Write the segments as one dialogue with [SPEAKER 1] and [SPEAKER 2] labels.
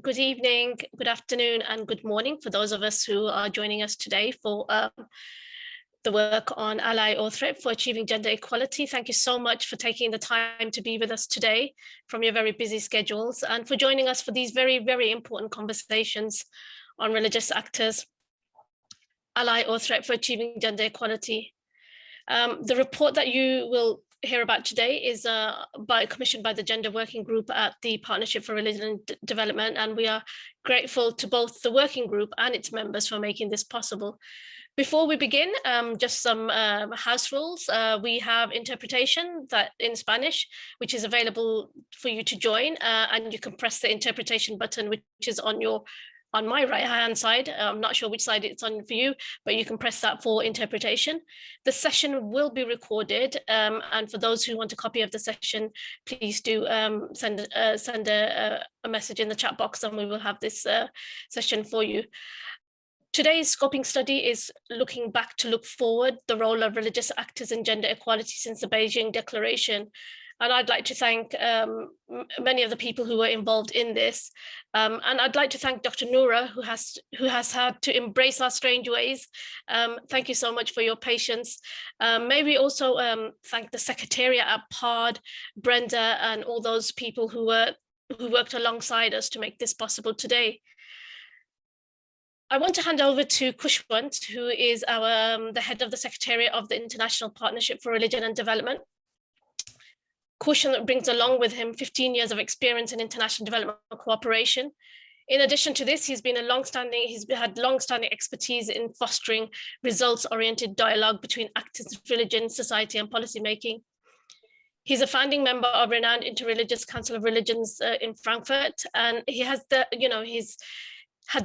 [SPEAKER 1] good evening, good afternoon, and good morning for those of us who are joining us today for the work on ally or threat for achieving gender equality. Thank you so much for taking the time to be with us today from your very busy schedules and for joining us for these very, very important conversations on religious actors, ally or threat for achieving gender equality. The report that you will hear about today is commissioned by the Gender Working Group at the Partnership for Religion and Development, and we are grateful to both the working group and its members for making this possible. Before we begin, just some house rules. We have interpretation that in Spanish, which is available for you to join, and you can press the interpretation button, which is on my right-hand side. I'm not sure which side it's on for you, but you can press that for interpretation. The session will be recorded, and for those who want a copy of the session, please do send a message in the chat box and we will have this session for you. Today's scoping study is looking back to look forward, the role of religious actors in gender equality since the Beijing Declaration. And I'd like to thank many of the people who were involved in this. And I'd like to thank Dr. Noura, who has had to embrace our strange ways. Thank you so much for your patience. May we also thank the Secretariat at PARD, Brenda, and all those people who worked alongside us to make this possible today. I want to hand over to Kushwant, who is the head of the Secretariat of the International Partnership for Religion and Development. Kushwant brings along with him 15 years of experience in international development cooperation. In addition to this, he's had long-standing expertise in fostering results-oriented dialogue between actors of religion, society, and policymaking. He's a founding member of renowned Interreligious Council of Religions in Frankfurt, and he's had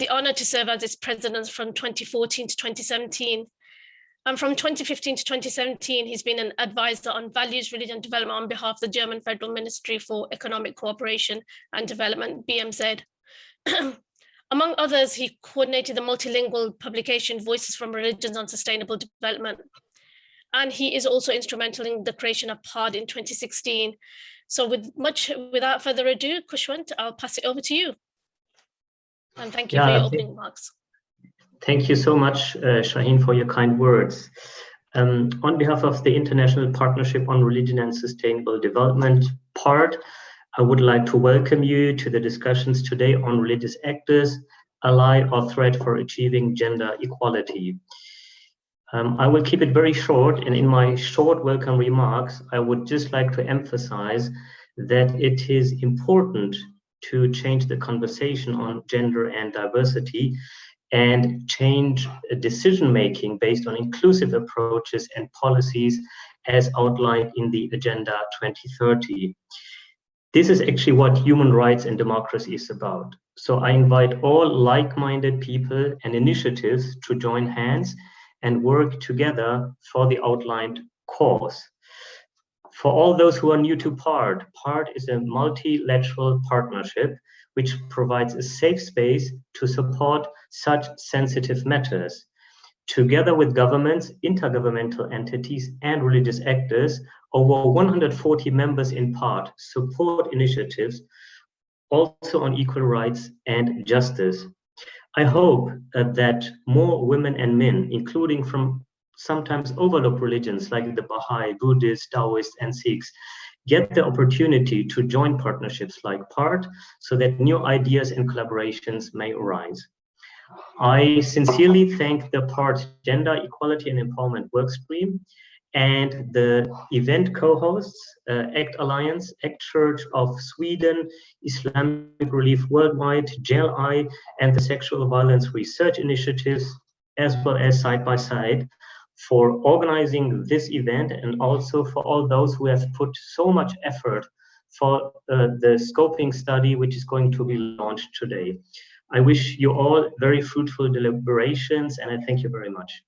[SPEAKER 1] the honor to serve as its president from 2014 to 2017. And from 2015 to 2017, he's been an advisor on values, religion, and development on behalf of the German Federal Ministry for Economic Cooperation and Development, BMZ. Among others, he coordinated the multilingual publication Voices from Religions on Sustainable Development. And he is also instrumental in the creation of PARD in 2016. So without further ado, Kushwant, I'll pass it over to you. And thank you for your opening remarks.
[SPEAKER 2] Thank you so much, Shaheen, for your kind words. On behalf of the International Partnership on Religion and Sustainable Development, PARD, I would like to welcome you to the discussions today on religious actors, ally or threat for achieving gender equality. I will keep it very short, and in my short welcome remarks, I would just like to emphasize that it is important to change the conversation on gender and diversity and change decision-making based on inclusive approaches and policies as outlined in the Agenda 2030. This is actually what human rights and democracy is about. So I invite all like-minded people and initiatives to join hands and work together for the outlined cause. For all those who are new to PARD, PARD is a multilateral partnership which provides a safe space to support such sensitive matters. Together with governments, intergovernmental entities, and religious actors, over 140 members in PARD support initiatives also on equal rights and justice. I hope that more women and men, including from sometimes overlooked religions like the Baha'i, Buddhists, Taoists, and Sikhs, get the opportunity to join partnerships like PARD so that new ideas and collaborations may arise. I sincerely thank the PARD Gender Equality and Empowerment Workstream and the event co-hosts, ACT Alliance, ACT Church of Sweden, Islamic Relief Worldwide, JLI, and the Sexual Violence Research Initiatives, as well as Side by Side, for organizing this event, and also for all those who have put so much effort for the scoping study, which is going to be launched today. I wish you all very fruitful deliberations, and I thank you very much.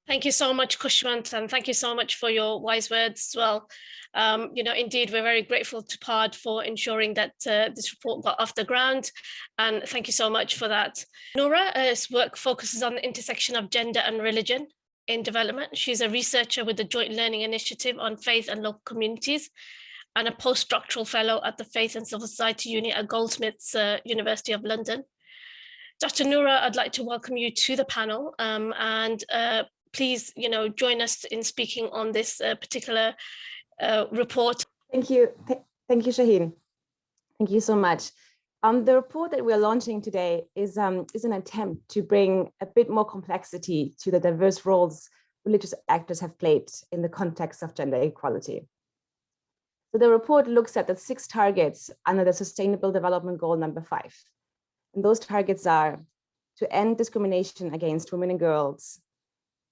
[SPEAKER 1] Thank you so much, Kushwant, and thank you so much for your wise words as well. Indeed, we're very grateful to PARD for ensuring that this report got off the ground, and thank you so much for that. Noura's work focuses on the intersection of gender and religion in development. She's a researcher with the Joint Learning Initiative on Faith and Local Communities, and a postdoctoral fellow at the Faith and Civil Society Uni at Goldsmiths, University of London. Dr. Noura, I'd like to welcome you to the panel, and please, join us in speaking on this particular report.
[SPEAKER 3] Thank you. Thank you, Shaheen. Thank you so much. The report that we're launching today is an attempt to bring a bit more complexity to the diverse roles religious actors have played in the context of gender equality. So the report looks at the 6 targets under the Sustainable Development Goal number 5. And those targets are to end discrimination against women and girls,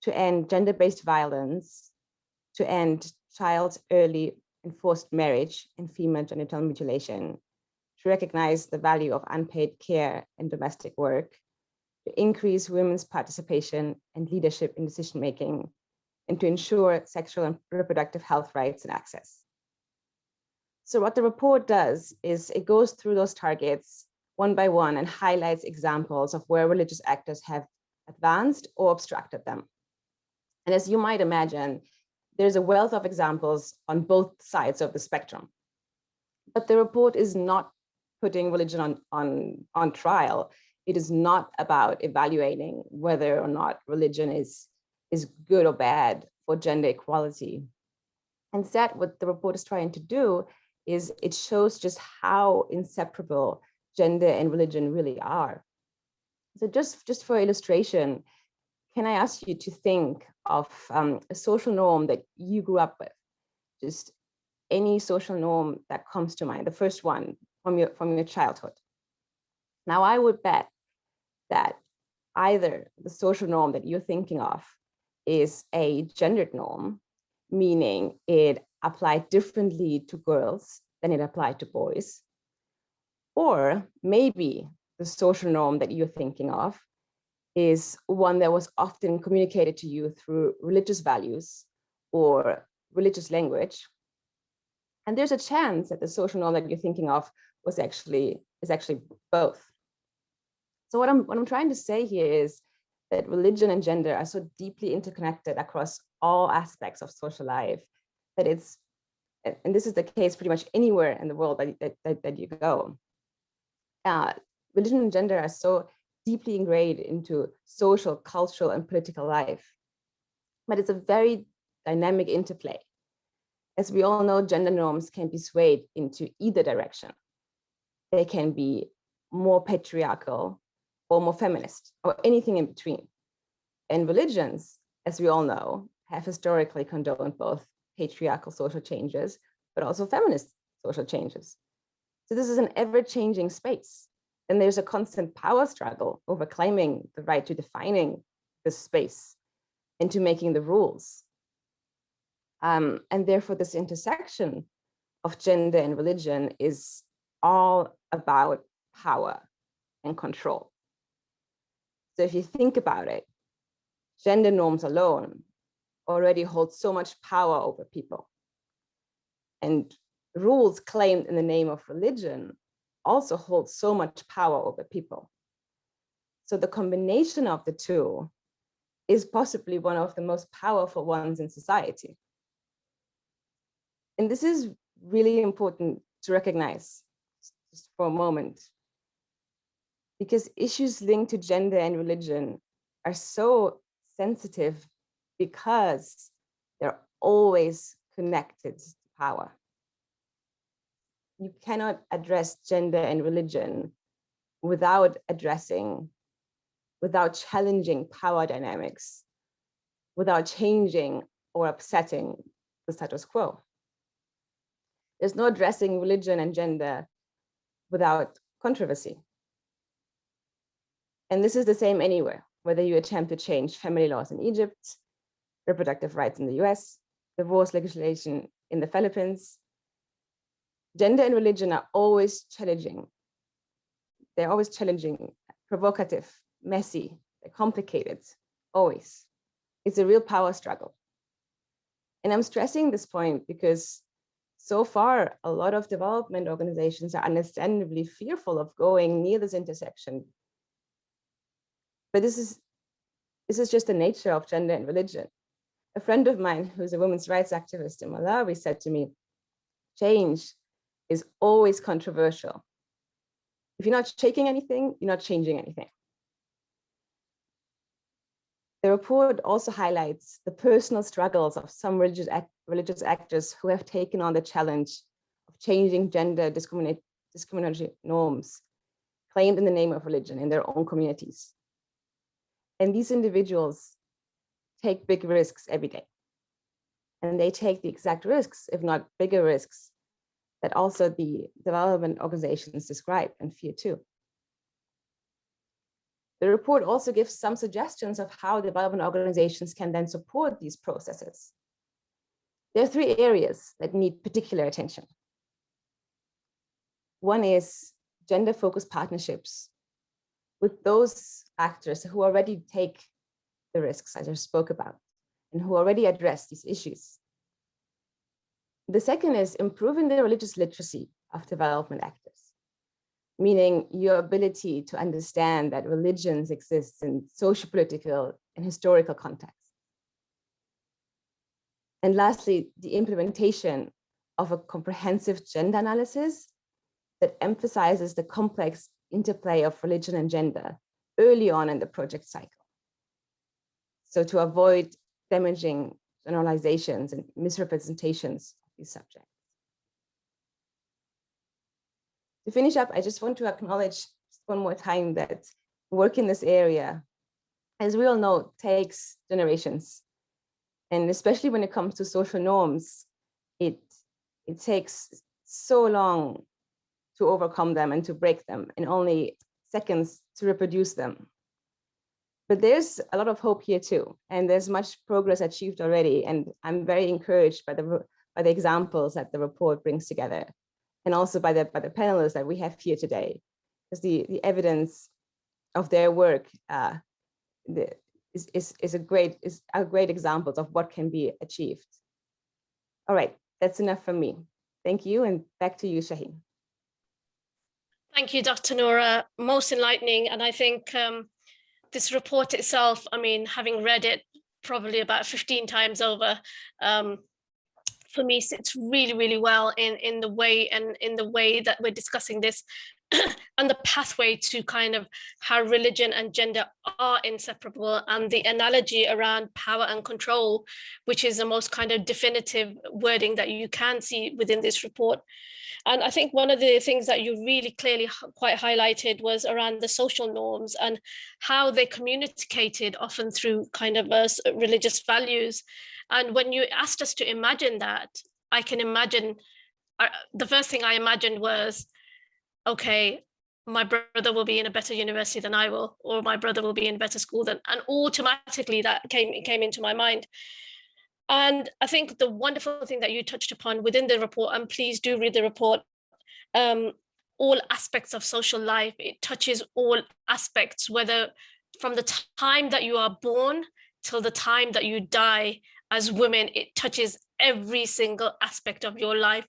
[SPEAKER 3] to end gender-based violence, to end child early and forced marriage and female genital mutilation, to recognize the value of unpaid care and domestic work, to increase women's participation and leadership in decision-making, and to ensure sexual and reproductive health rights and access. So what the report does is it goes through those targets one by one and highlights examples of where religious actors have advanced or obstructed them. And as you might imagine, there's a wealth of examples on both sides of the spectrum. But the report is not putting religion on trial. It is not about evaluating whether or not religion is good or bad for gender equality. Instead, what the report is trying to do is it shows just how inseparable gender and religion really are. So just for illustration, can I ask you to think of a social norm that you grew up with? Just any social norm that comes to mind, the first one from your childhood. Now, I would bet that either the social norm that you're thinking of is a gendered norm, meaning it applied differently to girls than it applied to boys, or maybe the social norm that you're thinking of is one that was often communicated to you through religious values or religious language. And there's a chance that the social norm that you're thinking of is actually both. So what I'm trying to say here is that religion and gender are so deeply interconnected across all aspects of social life that it's, and this is the case pretty much anywhere in the world that you go. Religion and gender are so deeply ingrained into social, cultural, and political life. But it's a very dynamic interplay. As we all know, gender norms can be swayed into either direction. They can be more patriarchal or more feminist, or anything in between. And religions, as we all know, have historically condoned both patriarchal social changes, but also feminist social changes. So this is an ever-changing space. And there's a constant power struggle over claiming the right to defining this space and to making the rules. And therefore, this intersection of gender and religion is all about power and control. So if you think about it, gender norms alone already hold so much power over people. And rules claimed in the name of religion also hold so much power over people. So the combination of the two is possibly one of the most powerful ones in society. And this is really important to recognize just for a moment, because issues linked to gender and religion are so sensitive because they're always connected to power. You cannot address gender and religion without challenging power dynamics, without changing or upsetting the status quo. There's no addressing religion and gender without controversy. And this is the same anywhere, whether you attempt to change family laws in Egypt, reproductive rights in the US, divorce legislation in the Philippines. Gender and religion are always challenging. They're always challenging, provocative, messy, they're complicated, always. It's a real power struggle. And I'm stressing this point because so far, a lot of development organizations are understandably fearful of going near this intersection. But this is just the nature of gender and religion. A friend of mine who's a women's rights activist in Malawi said to me, change is always controversial. If you're not shaking anything, you're not changing anything. The report also highlights the personal struggles of some religious actors who have taken on the challenge of changing gender discriminatory norms claimed in the name of religion in their own communities. And these individuals take big risks every day. And they take the exact risks, if not bigger risks, that also the development organizations describe and fear too. The report also gives some suggestions of how development organizations can then support these processes. There are 3 areas that need particular attention. One is gender-focused partnerships with those actors who already take the risks I just spoke about and who already address these issues. The second is improving the religious literacy of development actors, meaning your ability to understand that religions exist in socio-political and historical contexts. And lastly, the implementation of a comprehensive gender analysis that emphasizes the complex interplay of religion and gender early on in the project cycle. So to avoid damaging generalizations and misrepresentations of these subjects. To finish up, I just want to acknowledge just one more time that work in this area, as we all know, takes generations. And especially when it comes to social norms, it takes so long to overcome them and to break them, and only seconds to reproduce them. But there's a lot of hope here too, and there's much progress achieved already. And I'm very encouraged by the examples that the report brings together, and also by the panelists that we have here today, because the evidence of their work are great examples of what can be achieved. All right, that's enough from me. Thank you, and back to you, Shaheen.
[SPEAKER 1] Thank you, Dr. Noura. Most enlightening, and I think this report itself, I mean, having read it probably about 15 times over, for me sits really, really well in the way that we're discussing this and the pathway to kind of how religion and gender are inseparable, and the analogy around power and control, which is the most kind of definitive wording that you can see within this report. And I think one of the things that you really clearly quite highlighted was around the social norms and how they communicated often through kind of religious values. And when you asked us to imagine that, I can imagine, the first thing I imagined was, okay, my brother will be in a better university than I will, or my brother will be in a better school than, and automatically that came into my mind. And I think the wonderful thing that you touched upon within the report, and please do read the report, all aspects of social life, it touches all aspects, whether from the time that you are born till the time that you die. As women, it touches every single aspect of your life,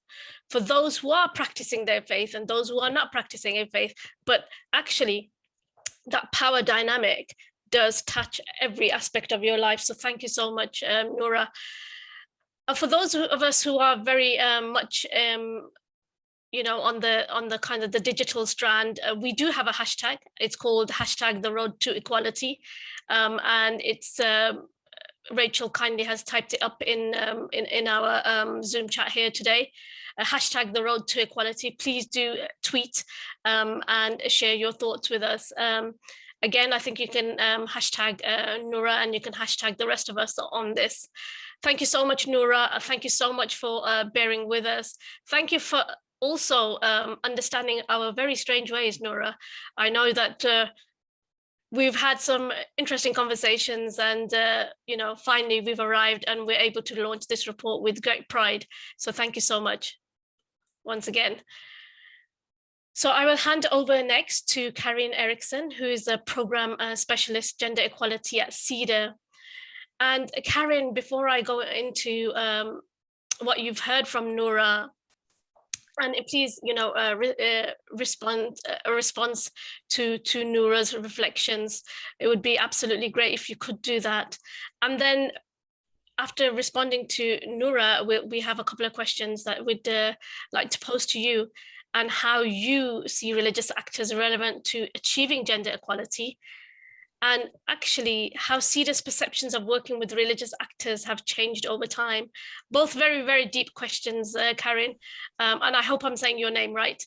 [SPEAKER 1] for those who are practicing their faith and those who are not practicing their faith. But actually, that power dynamic does touch every aspect of your life. So thank you so much, Noura. For those of us who are very much you know, on the kind of the digital strand, we do have a hashtag. It's called #TheRoadToEquality, and it's Rachel kindly has typed it up in our Zoom chat here today. #TheRoadToEquality. Please do tweet and share your thoughts with us. Again, I think you can hashtag Noura, and you can hashtag the rest of us on this. Thank you so much, Noura. Thank you so much for bearing with us. Thank you for also understanding our very strange ways, Noura. I know that we've had some interesting conversations, and you know, finally we've arrived and we're able to launch this report with great pride. So thank you so much once again. So I will hand over next to Karin Eriksson, who is a program specialist gender equality at CEDAR. And Karin, before I go into what you've heard from Noura, and please, you know, a response to Noura's reflections, it would be absolutely great if you could do that. And then after responding to Noura, we have a couple of questions that we'd like to pose to you, and how you see religious actors relevant to achieving gender equality, and actually how CEDA's perceptions of working with religious actors have changed over time. Both very, very deep questions, Karin, and I hope I'm saying your name right.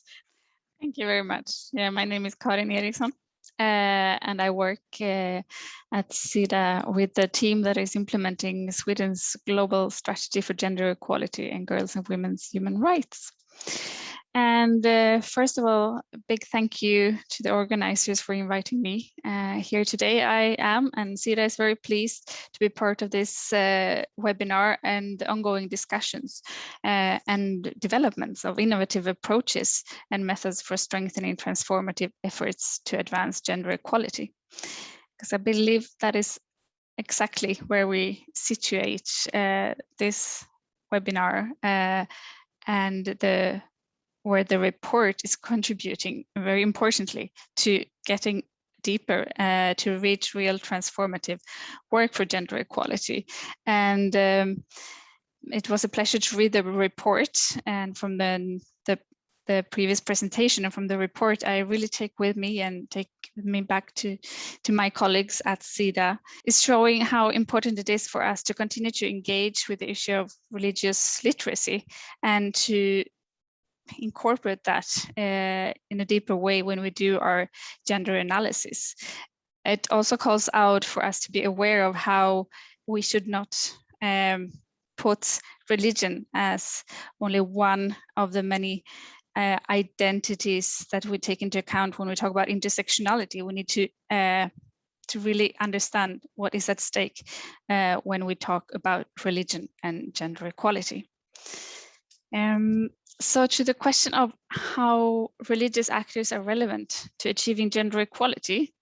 [SPEAKER 4] Thank you very much. Yeah, my name is Karin Eriksson, and I work at CEDA with the team that is implementing Sweden's global strategy for gender equality and girls' and women's human rights. And first of all, a big thank you to the organizers for inviting me here today. I am, and CEDA is very pleased to be part of this webinar and ongoing discussions and developments of innovative approaches and methods for strengthening transformative efforts to advance gender equality. Because I believe that is exactly where we situate this webinar and where the report is contributing very importantly to getting deeper to reach real transformative work for gender equality. And it was a pleasure to read the report, and from the previous presentation and from the report, I really take with me back to my colleagues at CEDA, is showing how important it is for us to continue to engage with the issue of religious literacy and to incorporate that in a deeper way when we do our gender analysis. It also calls out for us to be aware of how we should not put religion as only one of the many identities that we take into account when we talk about intersectionality. We need to really understand what is at stake when we talk about religion and gender equality. So to the question of how religious actors are relevant to achieving gender equality,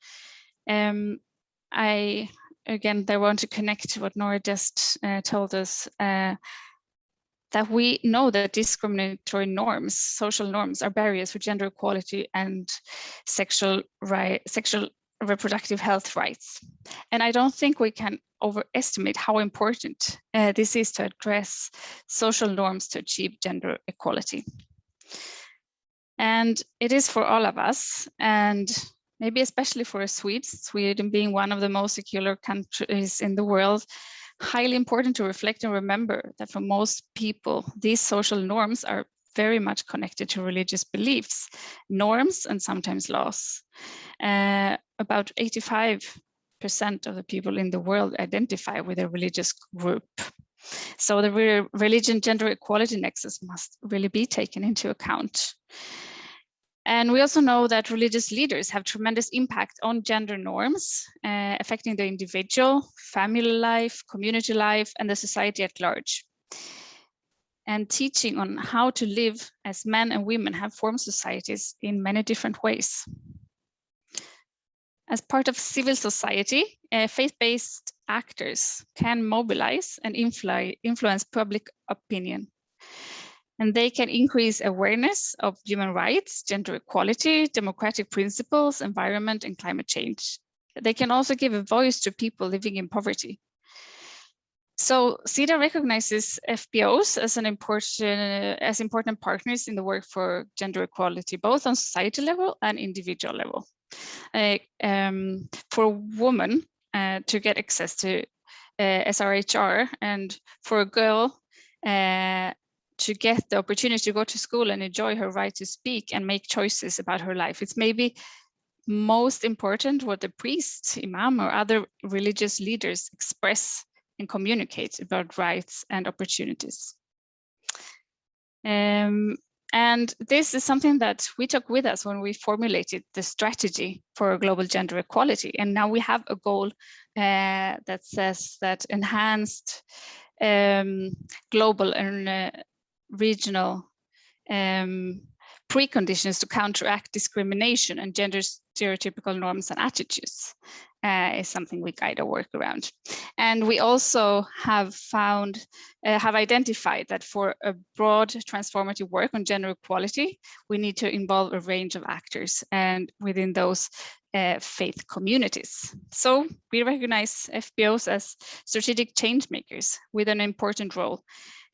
[SPEAKER 4] I want to connect to what Noura just told us, that we know that discriminatory norms, social norms, are barriers for gender equality and sexual reproductive health rights. And I don't think we can overestimate how important this is to address social norms to achieve gender equality. And it is for all of us, and maybe especially for Swedes, Sweden being one of the most secular countries in the world, highly important to reflect and remember that for most people, these social norms are very much connected to religious beliefs, norms, and sometimes laws. About 85% of the people in the world identify with a religious group. So the religion-gender equality nexus must really be taken into account. And we also know that religious leaders have tremendous impact on gender norms, affecting the individual, family life, community life, and the society at large. And teaching on how to live as men and women have formed societies in many different ways. As part of civil society, faith-based actors can mobilize and influence public opinion. And they can increase awareness of human rights, gender equality, democratic principles, environment, and climate change. They can also give a voice to people living in poverty. So CEDA recognizes FBOs as important partners in the work for gender equality, both on society level and individual level. For women to get access to SRHR, and for a girl to get the opportunity to go to school and enjoy her right to speak and make choices about her life. It's maybe most important what the priest, imam, or other religious leaders express and communicate about rights and opportunities. And this is something that we took with us when we formulated the strategy for global gender equality. And now we have a goal that says that enhanced global and regional preconditions to counteract discrimination and gender stereotypical norms and attitudes is something we guide our work around. And we also have identified that for a broad transformative work on gender equality, we need to involve a range of actors. And within those, faith communities. So we recognize FBOs as strategic change makers with an important role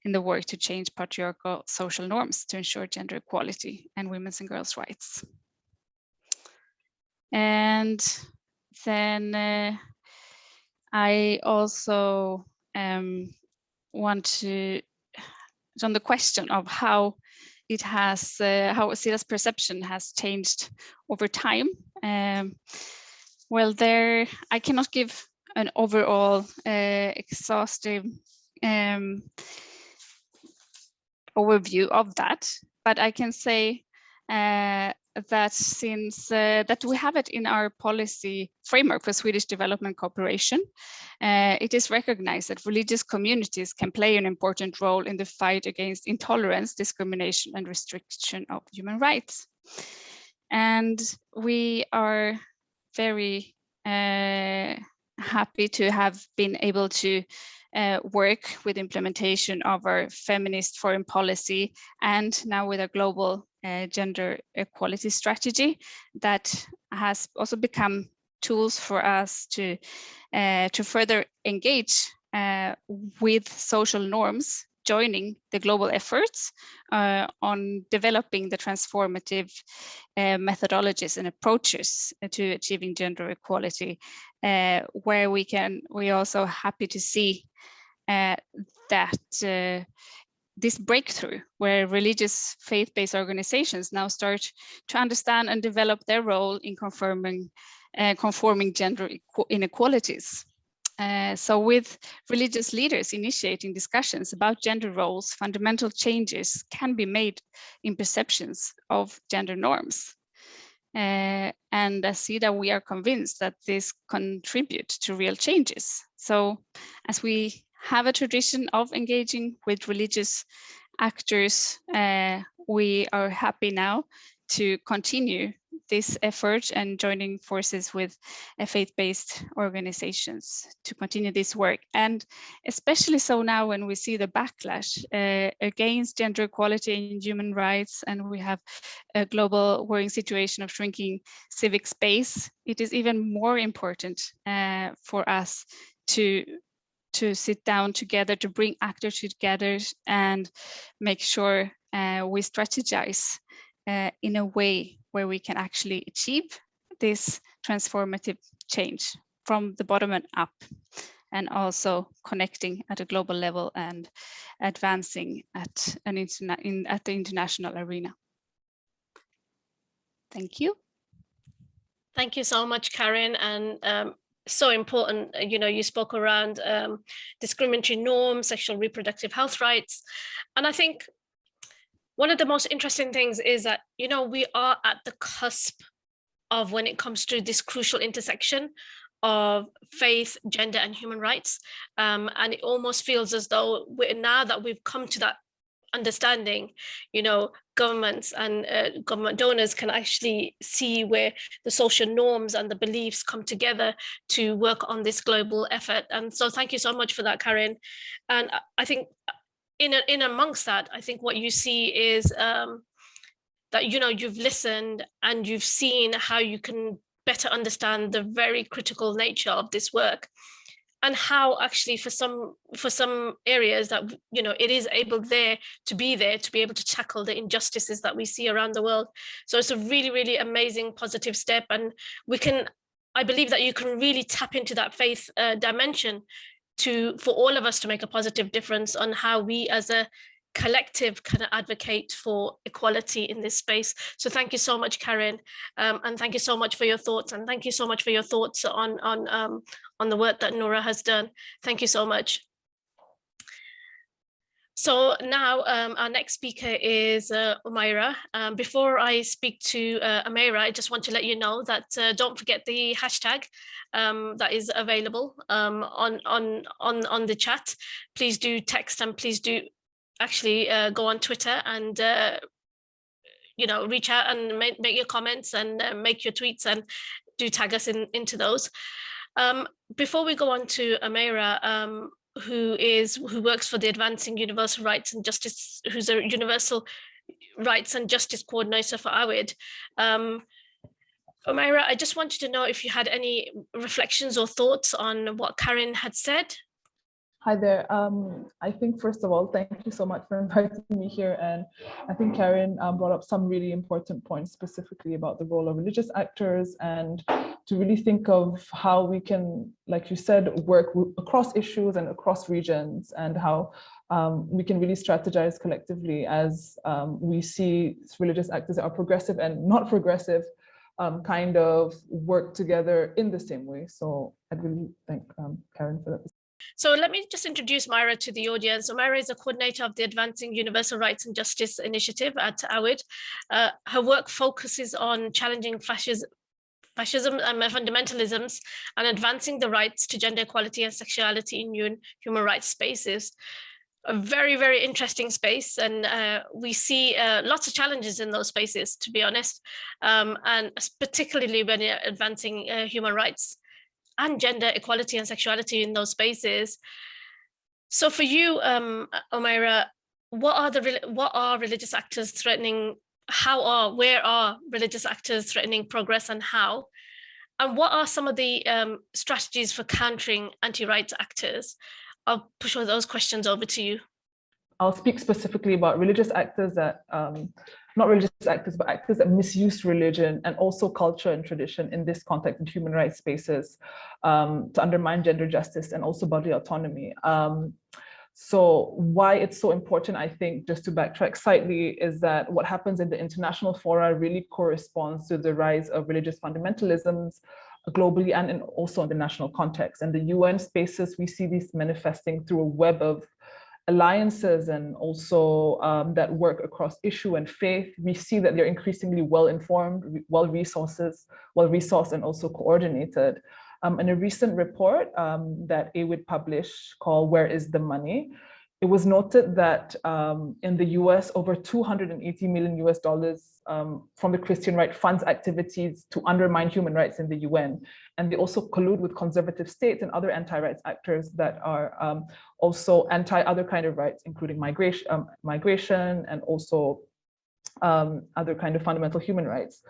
[SPEAKER 4] in the work to change patriarchal social norms to ensure gender equality and women's and girls' rights. And then I also want to, on the question of how it has, how SIDA's perception has changed over time. Well, there, I cannot give an overall exhaustive overview of that, but I can say that since that we have it in our policy framework for Swedish development cooperation, it is recognized that religious communities can play an important role in the fight against intolerance, discrimination, and restriction of human rights. And we are very happy to have been able to work with implementation of our feminist foreign policy, and now with a global gender equality strategy that has also become tools for us to further engage with social norms, joining the global efforts on developing the transformative methodologies and approaches to achieving gender equality, where we also happy to see that this breakthrough, where religious faith-based organizations now start to understand and develop their role in conforming gender inequalities. So with religious leaders initiating discussions about gender roles, fundamental changes can be made in perceptions of gender norms. And as SIDA, we are convinced that this contributes to real changes. So as we have a tradition of engaging with religious actors, we are happy now to continue this effort and joining forces with faith-based organizations to continue this work. And especially so now when we see the backlash against gender equality and human rights, and we have a global worrying situation of shrinking civic space, it is even more important for us to sit down together, to bring actors together and make sure we strategize in a way where we can actually achieve this transformative change from the bottom and up, and also connecting at a global level and advancing at the international arena. Thank you.
[SPEAKER 1] Thank you so much, Karin. And so important, you spoke around discriminatory norms, sexual reproductive health rights. And I think one of the most interesting things is that, we are at the cusp of when it comes to this crucial intersection of faith, gender, and human rights. And it almost feels as though now that we've come to that understanding, governments and government donors can actually see where the social norms and the beliefs come together to work on this global effort. And so thank you so much for that, Karin. And I think in amongst that, I think what you see is that, you've listened and you've seen how you can better understand the very critical nature of this work, and how actually for some areas that, it is able to be able to tackle the injustices that we see around the world. So it's a really, really amazing positive step. And I believe that you can really tap into that faith dimension for all of us to make a positive difference on how we as a collective can advocate for equality in this space. So thank you so much, Karin, and thank you so much for your thoughts, and thank you so much for your thoughts on the work that Nora has done. Thank you so much. So now our next speaker is Umaira. Before I speak to Umaira, I just want to let you know that don't forget the hashtag that is available on the chat. Please do text, and please do actually go on Twitter and reach out and make your comments and make your tweets, and do tag us into those. Before we go on to Umaira, who works for the Advancing Universal Rights and Justice, who's a Universal Rights and Justice Coordinator for AWID. Omaira, I just wanted to know if you had any reflections or thoughts on what Karen had said.
[SPEAKER 5] Hi there. I think, first of all, thank you so much for inviting me here. And I think Karen brought up some really important points, specifically about the role of religious actors, and to really think of how we can, like you said, work across issues and across regions, and how we can really strategize collectively as we see religious actors that are progressive and not progressive kind of work together in the same way. So I'd really thank Karen for that.
[SPEAKER 1] So let me just introduce Myra to the audience. So Myra is a coordinator of the Advancing Universal Rights and Justice Initiative at AWID. Her work focuses on challenging fascism and fundamentalisms and advancing the rights to gender equality and sexuality in human rights spaces. A very, very interesting space, and we see lots of challenges in those spaces, to be honest, and particularly when you're advancing human rights and gender equality and sexuality in those spaces. So for you, Omaira, what are religious actors threatening? Where are religious actors threatening progress, and how? And what are some of the strategies for countering anti-rights actors? I'll push all those questions over to you.
[SPEAKER 5] I'll speak specifically about religious actors that, not religious actors, but actors that misuse religion and also culture and tradition in this context in human rights spaces to undermine gender justice and also bodily autonomy. So why it's so important, I think, just to backtrack slightly, is that what happens in the international fora really corresponds to the rise of religious fundamentalisms globally and also in the national context. And the UN spaces, we see these manifesting through a web of alliances and also that work across issue and faith. We see that they're increasingly well-informed, well-resourced, and also coordinated. In a recent report that AWID published called "Where is the Money?", it was noted that in the US, over $280 million from the Christian Right funds activities to undermine human rights in the UN. And they also collude with conservative states and other anti-rights actors that are also anti-other kind of rights, including migration and also other kind of fundamental human rights.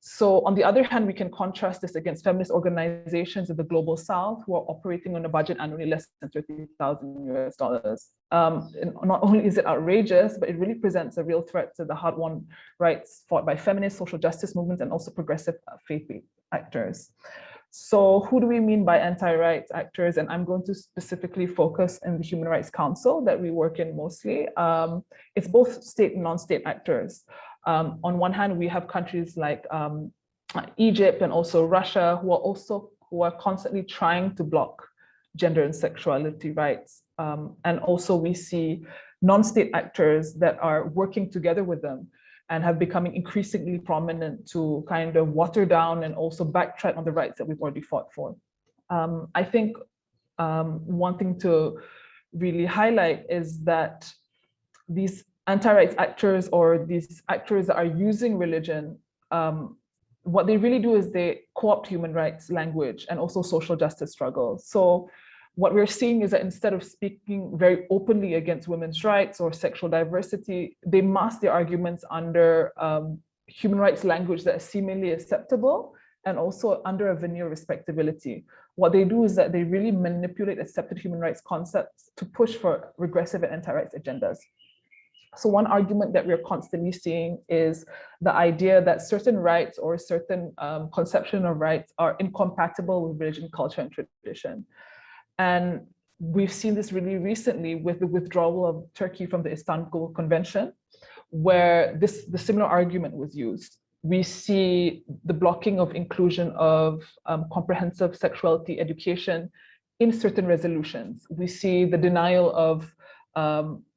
[SPEAKER 5] So on the other hand, we can contrast this against feminist organizations in the global South who are operating on a budget annually less than $30,000. Not only is it outrageous, but it really presents a real threat to the hard-won rights fought by feminist social justice movements and also progressive faith-based actors. So who do we mean by anti-rights actors? And I'm going to specifically focus in the Human Rights Council that we work in mostly. It's both state and non-state actors. On one hand, we have countries like Egypt and also Russia who are constantly trying to block gender and sexuality rights. And also we see non-state actors that are working together with them and have becoming increasingly prominent to kind of water down and also backtrack on the rights that we've already fought for. I think one thing to really highlight is that these anti-rights actors or these actors that are using religion, what they really do is they co-opt human rights language and also social justice struggles. So what we're seeing is that instead of speaking very openly against women's rights or sexual diversity, they mask their arguments under human rights language that is seemingly acceptable and also under a veneer of respectability. What they do is that they really manipulate accepted human rights concepts to push for regressive and anti-rights agendas. So one argument that we're constantly seeing is the idea that certain rights or certain conception of rights are incompatible with religion, culture, and tradition. And we've seen this really recently with the withdrawal of Turkey from the Istanbul Convention, where the similar argument was used. We see the blocking of inclusion of comprehensive sexuality education in certain resolutions. We see the denial of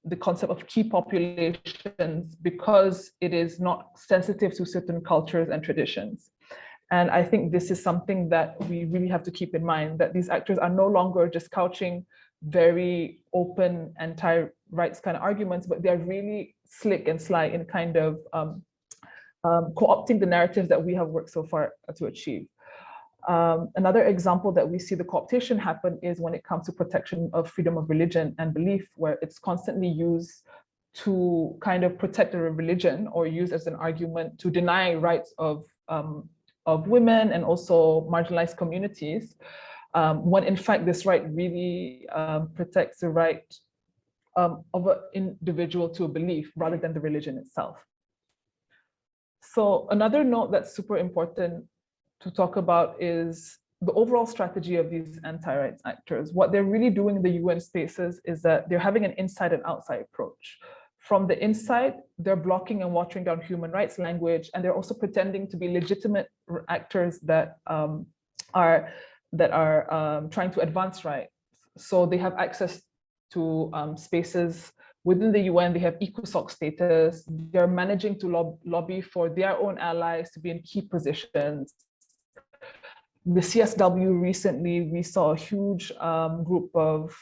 [SPEAKER 5] the concept of key populations because it is not sensitive to certain cultures and traditions. And I think this is something that we really have to keep in mind, that these actors are no longer just couching very open anti-rights kind of arguments, but they're really slick and sly in kind of co-opting the narratives that we have worked so far to achieve. Another example that we see the co-optation happen is when it comes to protection of freedom of religion and belief, where it's constantly used to kind of protect a religion or used as an argument to deny rights of of women and also marginalized communities, when in fact this right really protects the right of an individual to a belief rather than the religion itself. So another note that's super important to talk about is the overall strategy of these anti-rights actors. What they're really doing in the UN spaces is that they're having an inside and outside approach. From the inside, they're blocking and watering down human rights language, and they're also pretending to be legitimate actors that are trying to advance rights. So they have access to spaces within the UN. They have ECOSOC status. They're managing to lobby for their own allies to be in key positions. The CSW recently, we saw a huge group of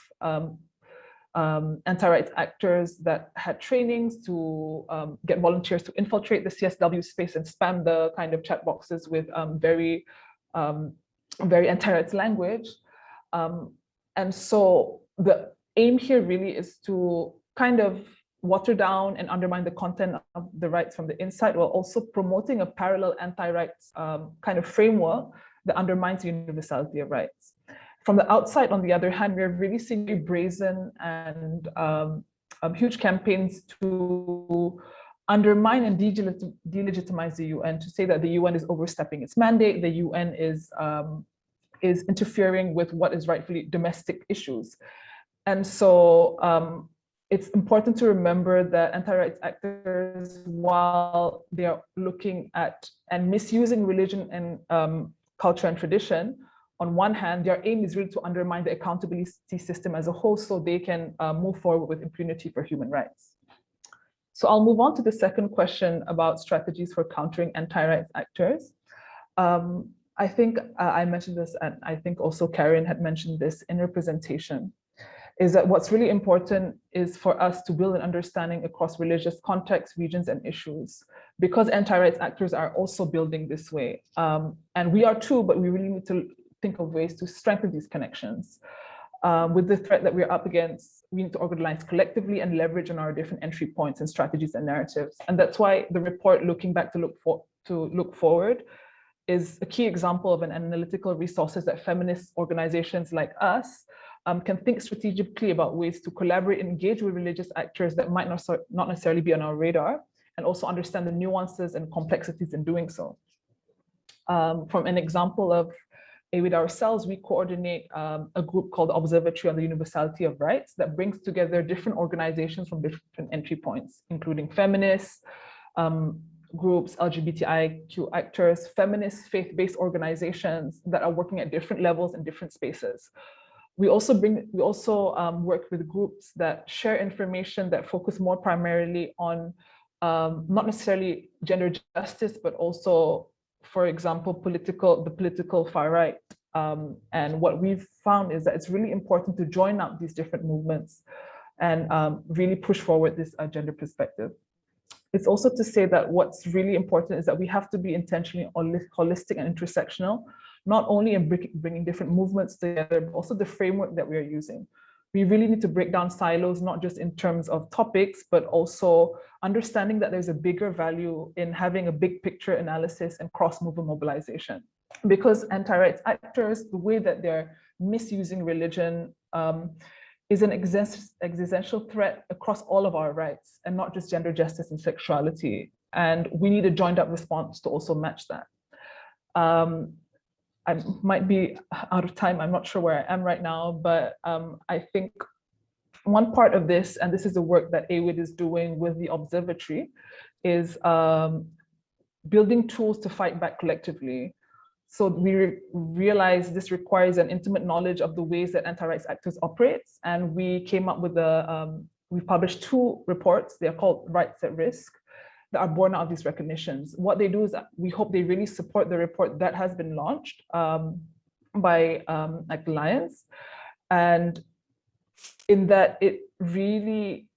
[SPEAKER 5] anti-rights actors that had trainings to get volunteers to infiltrate the CSW space and spam the kind of chat boxes with very anti-rights language. And so the aim here really is to kind of water down and undermine the content of the rights from the inside, while also promoting a parallel anti-rights kind of framework that undermines the universality of rights. From the outside, on the other hand, we're really seeing very brazen and huge campaigns to undermine and delegitimize the UN, to say that the UN is overstepping its mandate, the UN is interfering with what is rightfully domestic issues. And so it's important to remember that anti-rights actors, while they are looking at and misusing religion and culture and tradition, on one hand, their aim is really to undermine the accountability system as a whole so they can move forward with impunity for human rights. So I'll move on to the second question about strategies for countering anti-rights actors. I think I mentioned this, and I think also Karen had mentioned this in her presentation, is that what's really important is for us to build an understanding across religious contexts, regions, and issues, because anti-rights actors are also building this way. And we are too, but we really need to think of ways to strengthen these connections. With the threat that we're up against, we need to organize collectively and leverage on our different entry points and strategies and narratives. And that's why the report, Looking Back to Look Forward, is a key example of an analytical resources that feminist organizations like us can think strategically about ways to collaborate and engage with religious actors that might not necessarily be on our radar, and also understand the nuances and complexities in doing so. From an example of with ourselves, we coordinate a group called Observatory on the Universality of Rights that brings together different organizations from different entry points, including feminists, groups, LGBTIQ actors, feminist faith-based organizations that are working at different levels and different spaces. We also work with groups that share information that focus more primarily on not necessarily gender justice, but also, for example, the political far right. And what we've found is that it's really important to join up these different movements and really push forward this gender perspective. It's also to say that what's really important is that we have to be intentionally holistic and intersectional, not only in bringing different movements together, but also the framework that we are using. We really need to break down silos, not just in terms of topics, but also understanding that there's a bigger value in having a big picture analysis and cross-movement mobilization. Because anti-rights actors, the way that they're misusing religion is an existential threat across all of our rights, and not just gender justice and sexuality. And we need a joined up response to also match that. I might be out of time. I'm not sure where I am right now, but I think one part of this, and this is the work that AWID is doing with the observatory, is building tools to fight back collectively. So we realize this requires an intimate knowledge of the ways that anti-rights actors operate. And we came up with we published 2 reports. They're called Rights at Risk, that are born out of these recognitions. What they do is we hope they really support the report that has been launched by Alliance. And in that it really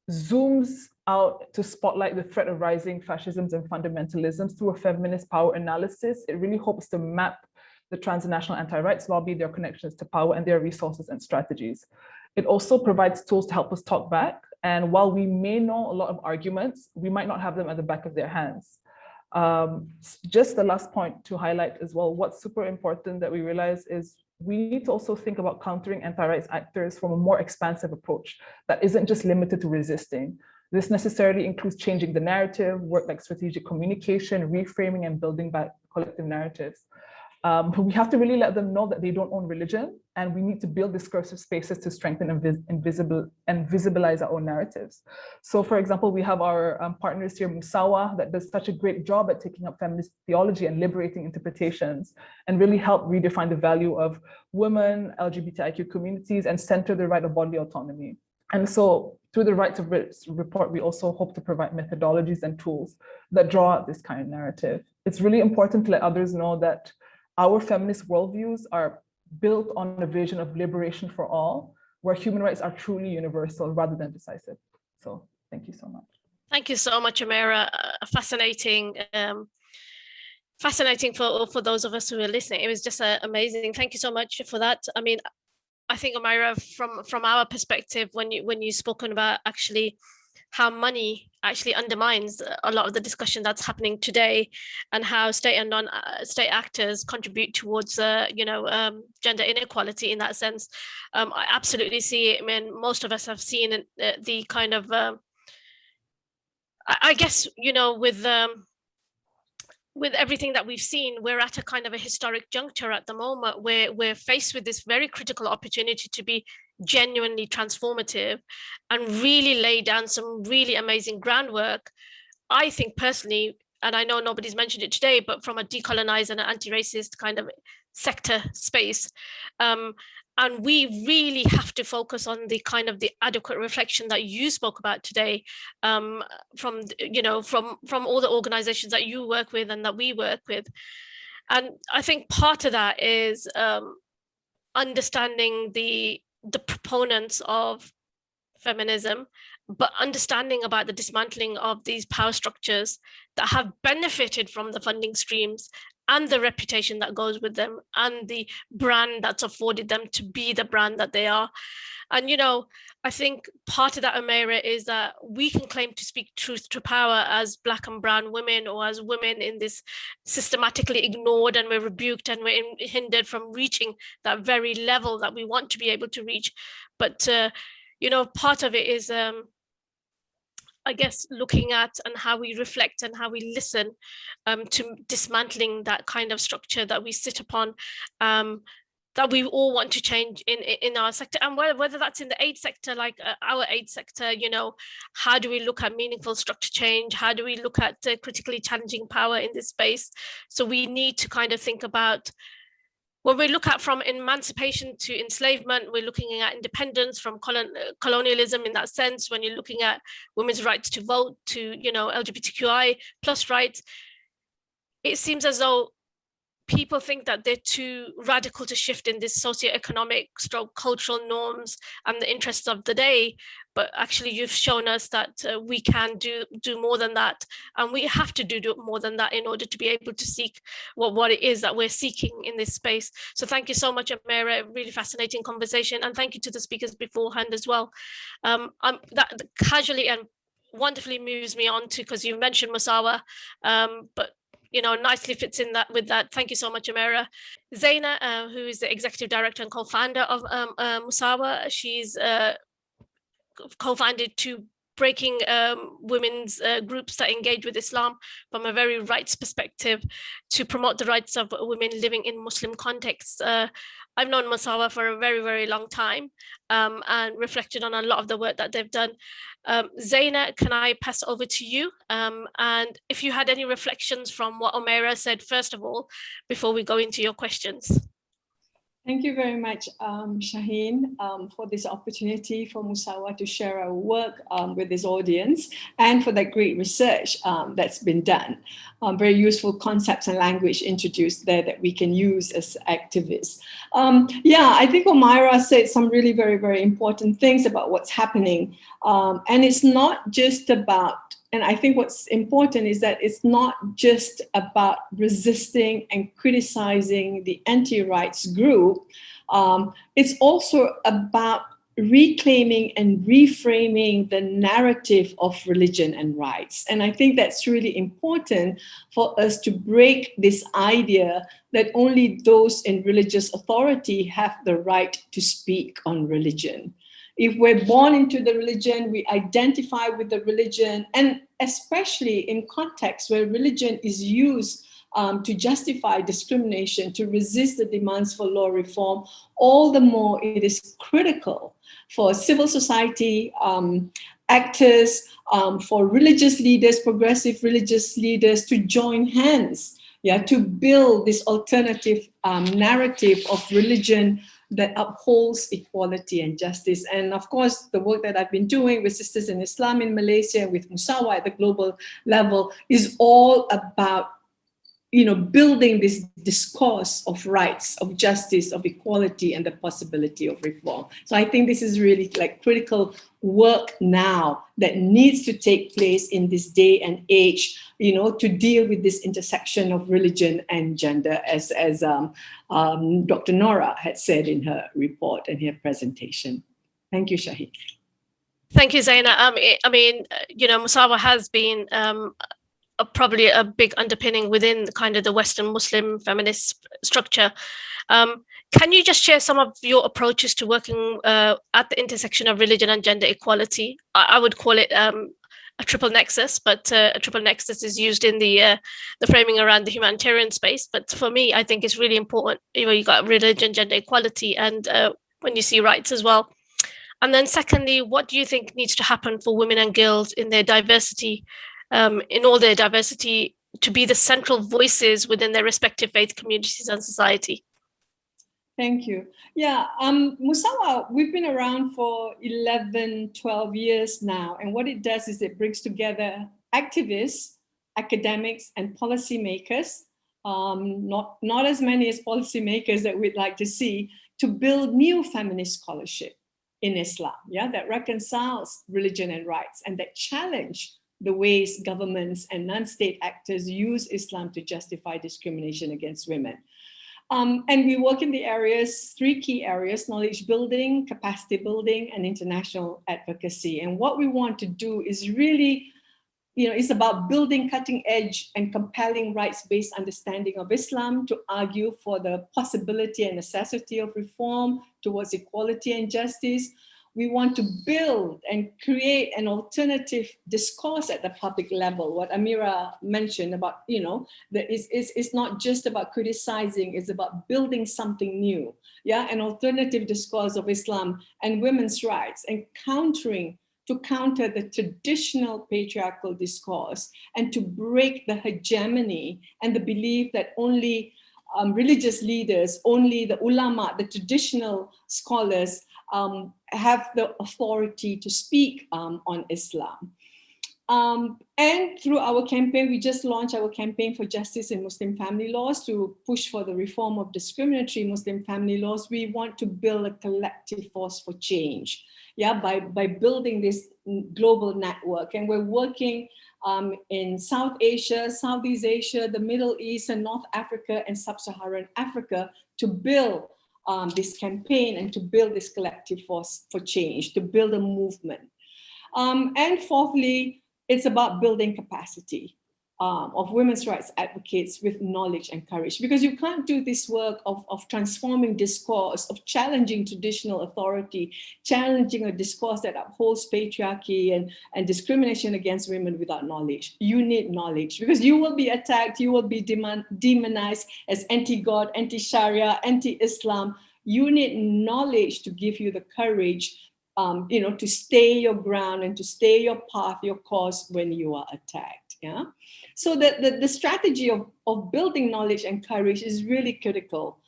[SPEAKER 5] zooms out to spotlight the threat of rising fascisms and fundamentalisms through a feminist power analysis. It really hopes to map the transnational anti-rights lobby, their connections to power, and their resources and strategies. It also provides tools to help us talk back. And while we may know a lot of arguments, we might not have them at the back of their hands. Just the last point to highlight as well, what's super important that we realize is we need to also think about countering anti-rights actors from a more expansive approach that isn't just limited to resisting. This necessarily includes changing the narrative, work like strategic communication, reframing and building back collective narratives. We have to really let them know that they don't own religion, and we need to build discursive spaces to strengthen and visibilize our own narratives. So for example, we have our partners here, Musawa, that does such a great job at taking up feminist theology and liberating interpretations, and really help redefine the value of women, LGBTIQ communities, and center the right of bodily autonomy. And so through the Rights of Rights report, we also hope to provide methodologies and tools that draw out this kind of narrative. It's really important to let others know that our feminist worldviews are built on a vision of liberation for all, where human rights are truly universal rather than decisive. So thank you so much.
[SPEAKER 1] Thank you so much, Amira. Fascinating. Fascinating for those of us who are listening. It was just amazing. Thank you so much for that. I mean, I think, Amira, from our perspective, when you've spoken about actually how money actually undermines a lot of the discussion that's happening today, and how state and non-state actors contribute towards gender inequality in that sense. I absolutely see it. I mean, most of us have seen the kind of I guess, with everything that we've seen, we're at a kind of a historic juncture at the moment where we're faced with this very critical opportunity to be genuinely transformative and really lay down some really amazing groundwork. I think personally, and I know nobody's mentioned it today, but from a decolonized and an anti-racist kind of sector space, and we really have to focus on the kind of the adequate reflection that you spoke about today, from all the organizations that you work with and that we work with. And I think part of that is understanding the proponents of feminism, but understanding about the dismantling of these power structures that have benefited from the funding streams and the reputation that goes with them and the brand that's afforded them to be the brand that they are. And, I think part of that, Amira, is that we can claim to speak truth to power as Black and brown women, or as women in this systematically ignored, and we're rebuked and we're hindered from reaching that very level that we want to be able to reach. But, part of it is, I guess, looking at and how we reflect and how we listen to dismantling that kind of structure that we sit upon, that we all want to change in our sector. And whether that's in the aid sector, like our aid sector, how do we look at meaningful structure change? How do we look at critically challenging power in this space? So we need to kind of think about, when we look at from emancipation to enslavement, we're looking at independence from colonialism in that sense. When you're looking at women's rights to vote, to LGBTQI plus rights, it seems as though people think that they're too radical to shift in this socioeconomic cultural norms and the interests of the day. But actually, you've shown us that we can do more than that, and we have to do more than that in order to be able to seek what it is that we're seeking in this space. So thank you so much, Amira. Really fascinating conversation, and thank you to the speakers beforehand as well. That casually and wonderfully moves me on to, because you mentioned Musawa, but nicely fits in that with that. Thank you so much, Amira. Zaina, who is the executive director and co-founder of Musawa, she's co-founded two breaking women's groups that engage with Islam from a very rights perspective to promote the rights of women living in Muslim contexts. I've known Musawa for a very, very long time, and reflected on a lot of the work that they've done. Zaina, can I pass over to you? And if you had any reflections from what Amira said, first of all, before we go into your questions.
[SPEAKER 6] Thank you very much, Shaheen, for this opportunity for Musawa to share our work with this audience, and for that great research that's been done. Very useful concepts and language introduced there that we can use as activists. I think Amira said some really very, very important things about what's happening. And it's not just about, and I think what's important is that it's not just about resisting and criticizing the anti-rights group. It's also about reclaiming and reframing the narrative of religion and rights. And I think that's really important for us to break this idea that only those in religious authority have the right to speak on religion. If we're born into the religion, we identify with the religion, and especially in contexts where religion is used to justify discrimination, to resist the demands for law reform, all the more it is critical for civil society actors, for religious leaders, progressive religious leaders to join hands, to build this alternative narrative of religion that upholds equality and justice. And of course, the work that I've been doing with Sisters in Islam in Malaysia, with Musawa at the global level, is all about building this discourse of rights, of justice, of equality, and the possibility of reform. So I think this is really like critical work now that needs to take place in this day and age, to deal with this intersection of religion and gender, as Dr. Nora had said in her report and her presentation. Thank you, Shaheen.
[SPEAKER 1] Thank you, Zaina. I mean, Musawa has been probably a big underpinning within kind of the Western Muslim feminist structure. Can you just share some of your approaches to working at the intersection of religion and gender equality? I would call it a triple nexus, but a triple nexus is used in the framing around the humanitarian space. But for me, I think it's really important. You got religion, gender equality, and when you see rights as well. And then secondly, what do you think needs to happen for women and girls in their diversity, in all their diversity, to be the central voices within their respective faith communities and society?
[SPEAKER 6] Thank you. Yeah, Musawa, we've been around for 11, 12 years now. And what it does is it brings together activists, academics, and policymakers, not as many as policymakers that we'd like to see, to build new feminist scholarship in Islam, that reconciles religion and rights and that challenge the ways governments and non-state actors use Islam to justify discrimination against women. And we work in the areas, 3 key areas: knowledge building, capacity building, and international advocacy. And what we want to do is really, it's about building cutting edge and compelling rights-based understanding of Islam to argue for the possibility and necessity of reform towards equality and justice. We want to build and create an alternative discourse at the public level. What Amira mentioned about, that it's not just about criticizing, it's about building something new. An alternative discourse of Islam and women's rights, and to counter the traditional patriarchal discourse, and to break the hegemony and the belief that only religious leaders, only the ulama, the traditional scholars, have the authority to speak on Islam. And through our campaign, we just launched our campaign for justice in Muslim family laws to push for the reform of discriminatory Muslim family laws. We want to build a collective force for change, by building this global network. And we're working in South Asia, Southeast Asia, the Middle East, and North Africa, and Sub-Saharan Africa to build this campaign and to build this collective force for change, to build a movement. And fourthly, it's about building capacity of women's rights advocates with knowledge and courage, because you can't do this work of transforming discourse, of challenging traditional authority, challenging a discourse that upholds patriarchy and discrimination against women without knowledge. You need knowledge, because you will be attacked, you will be demonized as anti-God, anti-Sharia, anti-Islam. You need knowledge to give you the courage to stay your ground and to stay your path, your course when you are attacked. So the strategy of building knowledge and courage is really critical,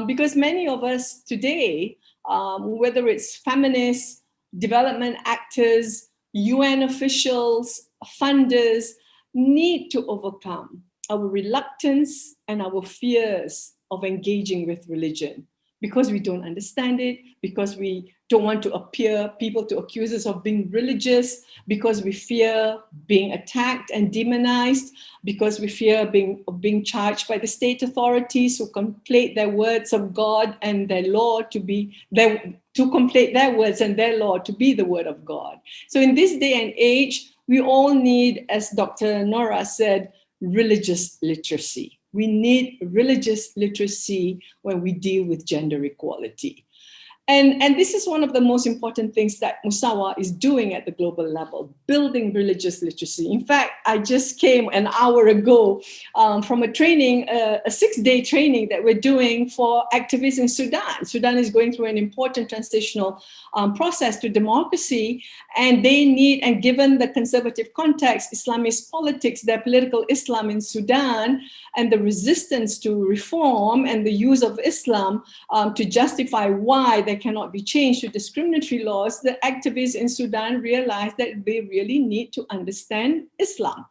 [SPEAKER 6] because many of us today, whether it's feminists, development actors, UN officials, funders, need to overcome our reluctance and our fears of engaging with religion. because we don't understand it, because we don't want to appear, people to accuse us of being religious, because we fear being attacked and demonized, because we fear being charged by the state authorities who conflate their words of God and their law to conflate their words and their law to be the word of God. So in this day and age, we all need, as Dr. Nora said, religious literacy. We need religious literacy when we deal with gender equality. And this is one of the most important things that Musawa is doing at the global level, building religious literacy. In fact, I just came an hour ago from a training, a 6-day training that we're doing for activists in Sudan. Sudan is going through an important transitional process to democracy, and they need, and given the conservative context, Islamist politics, their political Islam in Sudan, and the resistance to reform and the use of Islam to justify why they cannot be changed to discriminatory laws, the activists in Sudan realized that they really need to understand Islam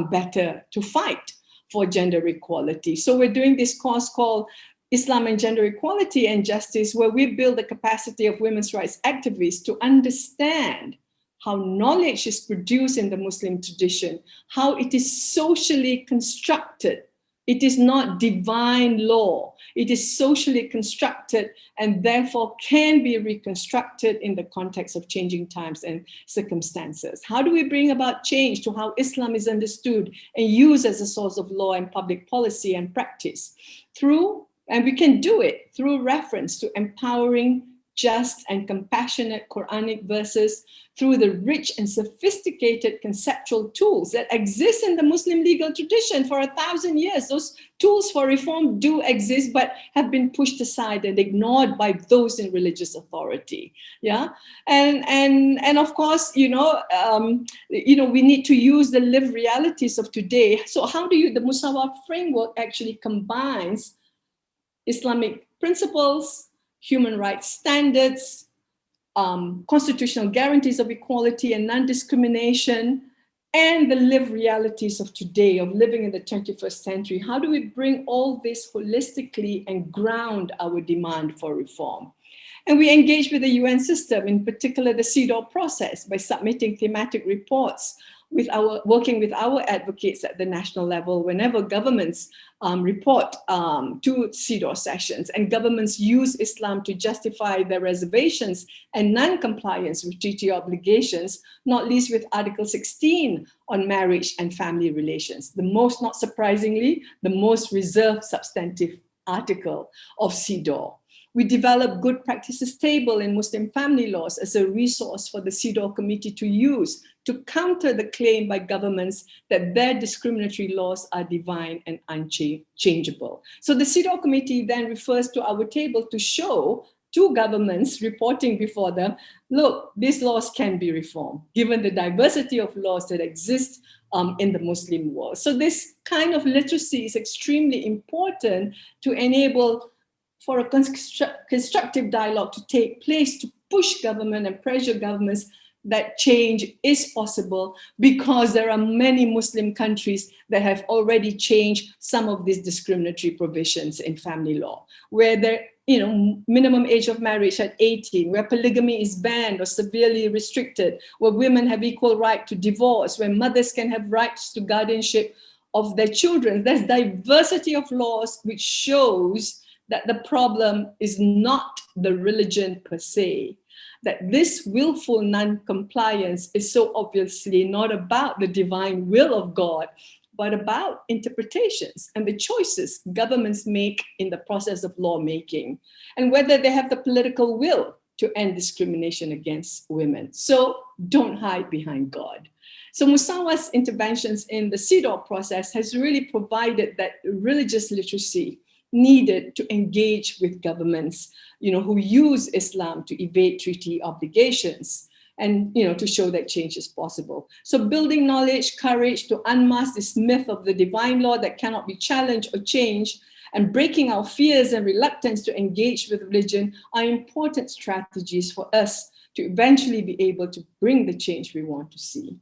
[SPEAKER 6] better to fight for gender equality. So we're doing this course called Islam and Gender Equality and Justice, where we build the capacity of women's rights activists to understand how knowledge is produced in the Muslim tradition, how it is socially constructed. It is not divine law. It is socially constructed and therefore can be reconstructed in the context of changing times and circumstances. How do we bring about change to how Islam is understood and used as a source of law and public policy and practice? And we can do it through reference to empowering, just and compassionate Quranic verses, through the rich and sophisticated conceptual tools that exist in the Muslim legal tradition for 1,000 years. Those tools for reform do exist, but have been pushed aside and ignored by those in religious authority. Yeah, and of course, we need to use the lived realities of today. So how do the Musawa framework actually combines Islamic principles, human rights standards, constitutional guarantees of equality and non-discrimination, and the lived realities of today, of living in the 21st century? How do we bring all this holistically and ground our demand for reform? And we engage with the UN system, in particular the CEDAW process, by submitting thematic reports, working with our advocates at the national level whenever governments report to CEDAW sessions, and governments use Islam to justify their reservations and non-compliance with treaty obligations, not least with Article 16 on marriage and family relations. Not surprisingly, the most reserved substantive article of CEDAW. We developed good practices table in Muslim family laws as a resource for the CEDAW committee to use to counter the claim by governments that their discriminatory laws are divine and unchangeable. So the CEDAW committee then refers to our table to show to governments reporting before them, look, these laws can be reformed, given the diversity of laws that exist in the Muslim world. So this kind of literacy is extremely important to enable for a constructive dialogue to take place, to push government and pressure governments that change is possible, because there are many Muslim countries that have already changed some of these discriminatory provisions in family law, where there, minimum age of marriage at 18, where polygamy is banned or severely restricted, where women have equal right to divorce, where mothers can have rights to guardianship of their children. There's diversity of laws which shows that the problem is not the religion per se, that this willful non-compliance is so obviously not about the divine will of God, but about interpretations and the choices governments make in the process of lawmaking, and whether they have the political will to end discrimination against women. So don't hide behind God. So Musawa's interventions in the CEDAW process has really provided that religious literacy needed to engage with governments, who use Islam to evade treaty obligations, and to show that change is possible. So building knowledge, courage to unmask this myth of the divine law that cannot be challenged or changed, and breaking our fears and reluctance to engage with religion are important strategies for us to eventually be able to bring the change we want to see.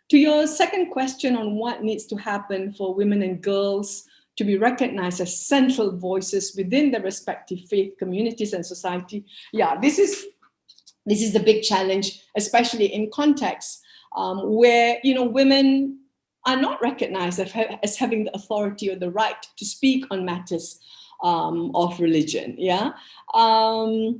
[SPEAKER 6] To your second question on what needs to happen for women and girls to be recognized as central voices within their respective faith communities and society. Yeah, this is the big challenge, especially in contexts where women are not recognized as having the authority or the right to speak on matters of religion. Yeah, power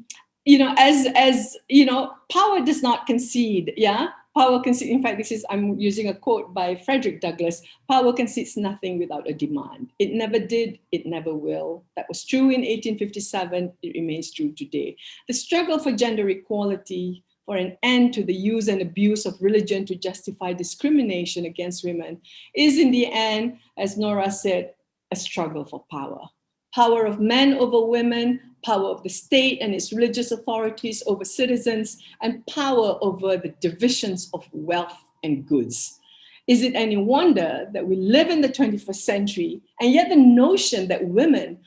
[SPEAKER 6] does not concede. Yeah, power concedes. In fact, I'm using a quote by Frederick Douglass. Power concedes nothing without a demand. It never did. It never will. That was true in 1857. It remains true today. The struggle for gender equality, for an end to the use and abuse of religion to justify discrimination against women, is in the end, as Nora said, a struggle for power. Power of men over women, power of the state and its religious authorities over citizens, and power over the divisions of wealth and goods. Is it any wonder that we live in the 21st century, and yet the notion that women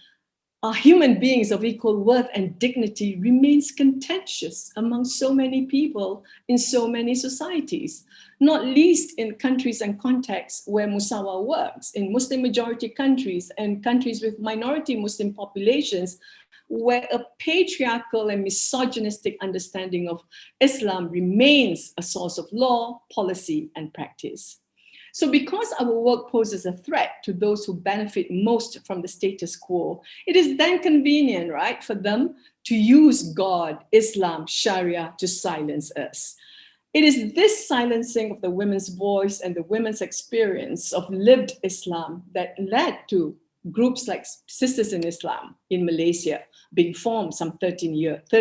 [SPEAKER 6] are human beings of equal worth and dignity remains contentious among so many people in so many societies, not least in countries and contexts where Musawa works, in Muslim majority countries and countries with minority Muslim populations, where a patriarchal and misogynistic understanding of Islam remains a source of law, policy, and practice. So because our work poses a threat to those who benefit most from the status quo, it is then convenient, right, for them to use God, Islam, Sharia to silence us. It is this silencing of the women's voice and the women's experience of lived Islam that led to groups like Sisters in Islam in Malaysia being formed some 30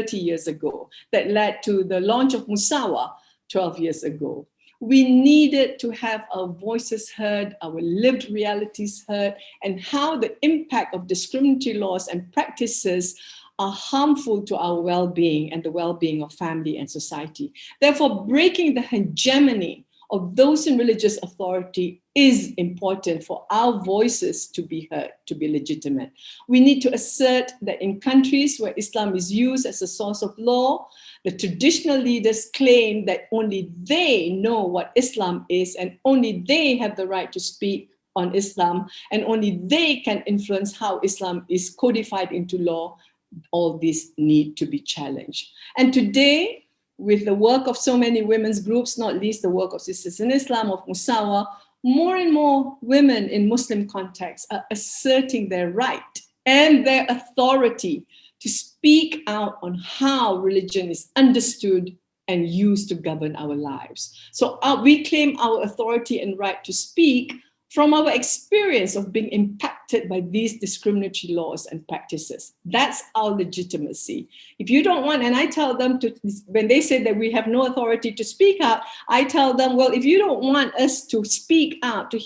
[SPEAKER 6] years ago, that led to the launch of Musawa 12 years ago. We needed to have our voices heard, our lived realities heard, and how the impact of discriminatory laws and practices are harmful to our well-being and the well-being of family and society. Therefore, breaking the hegemony of those in religious authority is important for our voices to be heard, to be legitimate. We need to assert that in countries where Islam is used as a source of law, the traditional leaders claim that only they know what Islam is and only they have the right to speak on Islam and only they can influence how Islam is codified into law. All these need to be challenged. And today, with the work of so many women's groups, not least the work of Sisters in Islam, of Musawa, more and more women in Muslim contexts are asserting their right and their authority to speak out on how religion is understood and used to govern our lives. So we claim our authority and right to speak from our experience of being impacted by these discriminatory laws and practices. That's our legitimacy. If you don't want, and I tell them to, when they say that we have no authority to speak out, I tell them, well, if you don't want us to speak out, to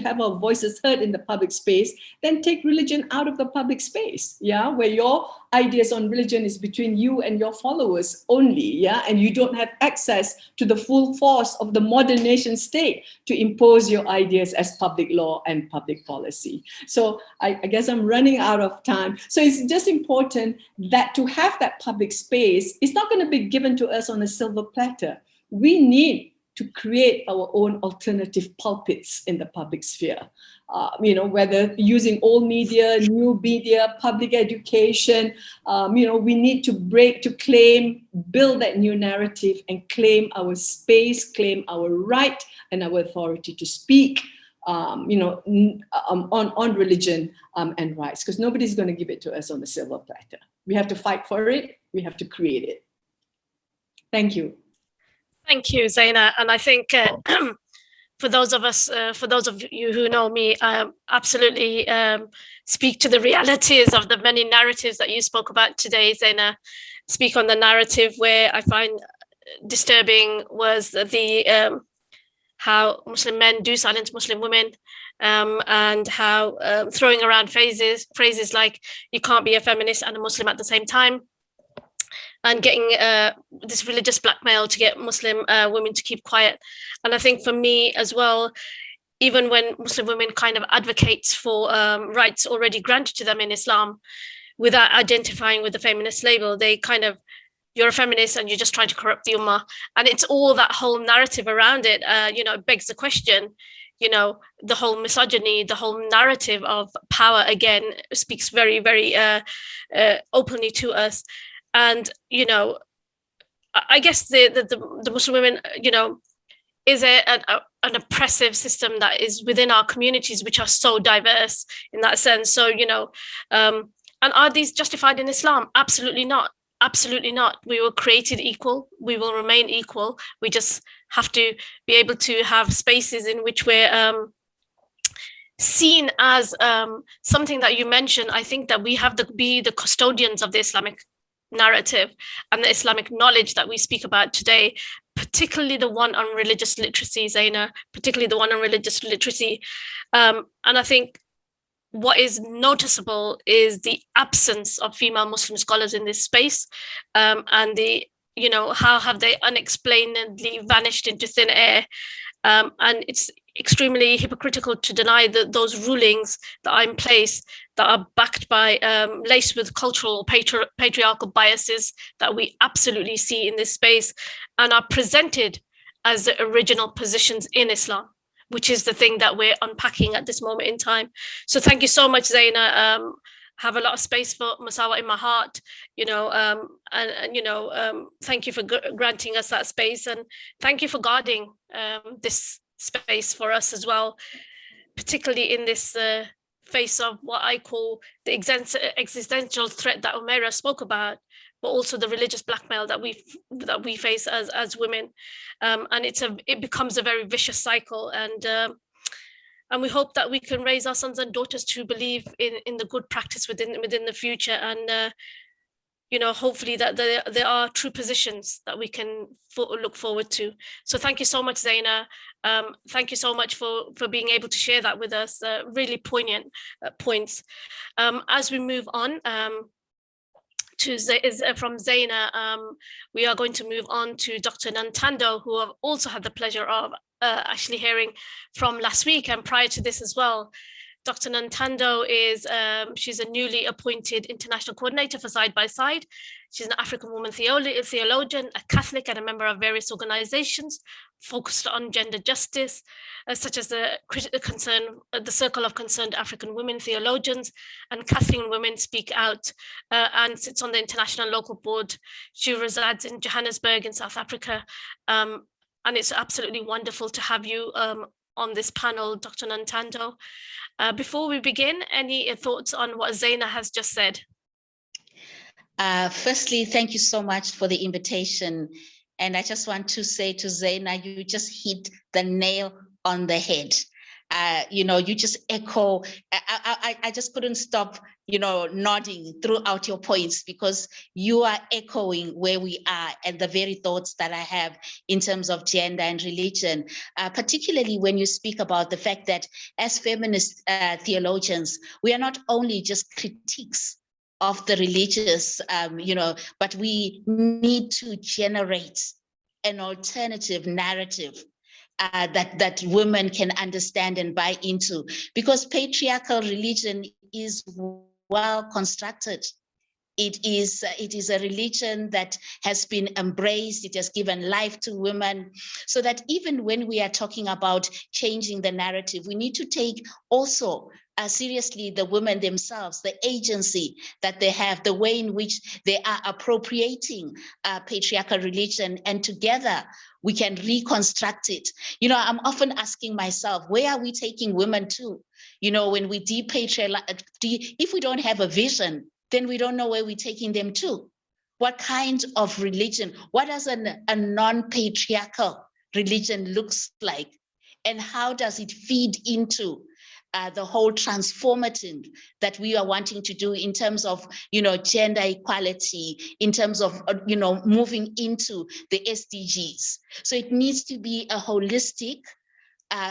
[SPEAKER 6] have our voices heard in the public space, then take religion out of the public space, yeah, where your ideas on religion is between you and your followers only, yeah, and you don't have access to the full force of the modern nation state to impose your ideas as public law and public policy. So I guess I'm running out of time. So it's just important that to have that public space, it's not going to be given to us on a silver platter. We need to create our own alternative pulpits in the public sphere. Whether using old media, new media, public education, we need to build that new narrative and claim our space, claim our right and our authority to speak on religion and rights, because nobody's going to give it to us on the silver platter. We have to fight for it. We have to create it. Thank you.
[SPEAKER 1] Thank you, Zaina. And I think for those of you who know me, I absolutely speak to the realities of the many narratives that you spoke about today, Zaina. Speak on the narrative where I find disturbing was the how Muslim men do silence Muslim women, and how throwing around phrases like you can't be a feminist and a Muslim at the same time, and getting this religious blackmail to get Muslim women to keep quiet. And I think for me as well, even when Muslim women kind of advocate for rights already granted to them in Islam, without identifying with the feminist label, they kind of, you're a feminist and you're just trying to corrupt the ummah. And it's all that whole narrative around it, begs the question, you know, the whole misogyny, the whole narrative of power again speaks very, very openly to us. And, you know, I guess the Muslim women, you know, is an oppressive system that is within our communities, which are so diverse in that sense. So, you know, and are these justified in Islam? Absolutely not. Absolutely not. We were created equal. We will remain equal. We just have to be able to have spaces in which we're seen as something that you mentioned. I think that we have to be the custodians of the Islamic narrative and the Islamic knowledge that we speak about today, particularly the one on religious literacy, Zaina, particularly the one on religious literacy. And I think what is noticeable is the absence of female Muslim scholars in this space, and the, you know, how have they unexplainedly vanished into thin air. And it's extremely hypocritical to deny that those rulings that are in place that are backed by, laced with cultural patriarchal biases that we absolutely see in this space and are presented as the original positions in Islam, which is the thing that we're unpacking at this moment in time. So thank you so much, Zaina. Have a lot of space for Musawa in my heart, you know, and you know, thank you for granting us that space, and thank you for guarding this space for us as well, particularly in this face of what I call the existential threat that Umaira spoke about, but also the religious blackmail that we face as women, and it becomes a very vicious cycle, and we hope that we can raise our sons and daughters to believe in the good practice within the future, and you know, hopefully that there are true positions that we can look forward to. So thank you so much, Zaina. Thank you so much for being able to share that with us. Really poignant points. As we move on from Zaina, we are going to move on to Dr. Nantando, who I've also had the pleasure of actually hearing from last week and prior to this as well. Dr. Nantando is, she's a newly appointed international coordinator for Side by Side. She's an African woman theologian, a Catholic, and a member of various organizations focused on gender justice, such as the Circle of Concerned African Women Theologians and Catholic Women Speak Out, and sits on the international local board. She resides in Johannesburg in South Africa. And it's absolutely wonderful to have you on this panel, Dr. Nantando. Before we begin, any thoughts on what Zaina has just said?
[SPEAKER 7] Firstly, thank you so much for the invitation. And I just want to say to Zaina, you just hit the nail on the head. You know, you just echo. I just couldn't stop, you know, nodding throughout your points, because you are echoing where we are and the very thoughts that I have in terms of gender and religion, particularly when you speak about the fact that as feminist theologians, we are not only just critiques of the religious, you know, but we need to generate an alternative narrative that women can understand and buy into, because patriarchal religion is well constructed. It is a religion that has been embraced. It has given life to women, so that even when we are talking about changing the narrative, we need to take also seriously the women themselves, the agency that they have, the way in which they are appropriating patriarchal religion, and together we can reconstruct it. You know, I'm often asking myself, where are we taking women to? You know, when we if we don't have a vision, then we don't know where we're taking them to. What kind of religion, what does a non-patriarchal religion looks like? And how does it feed into the whole transformative that we are wanting to do in terms of, you know, gender equality, in terms of, you know, moving into the SDGs. So it needs to be a holistic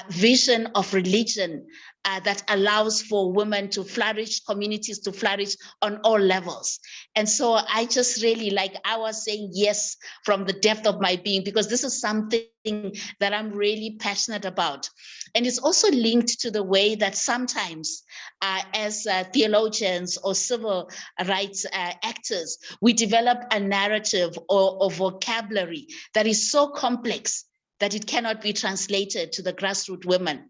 [SPEAKER 7] vision of religion that allows for women to flourish, communities to flourish on all levels. And so I just really, like I was saying, yes, from the depth of my being, because this is something that I'm really passionate about. And it's also linked to the way that sometimes as theologians or civil rights actors, we develop a narrative or vocabulary that is so complex that it cannot be translated to the grassroots women.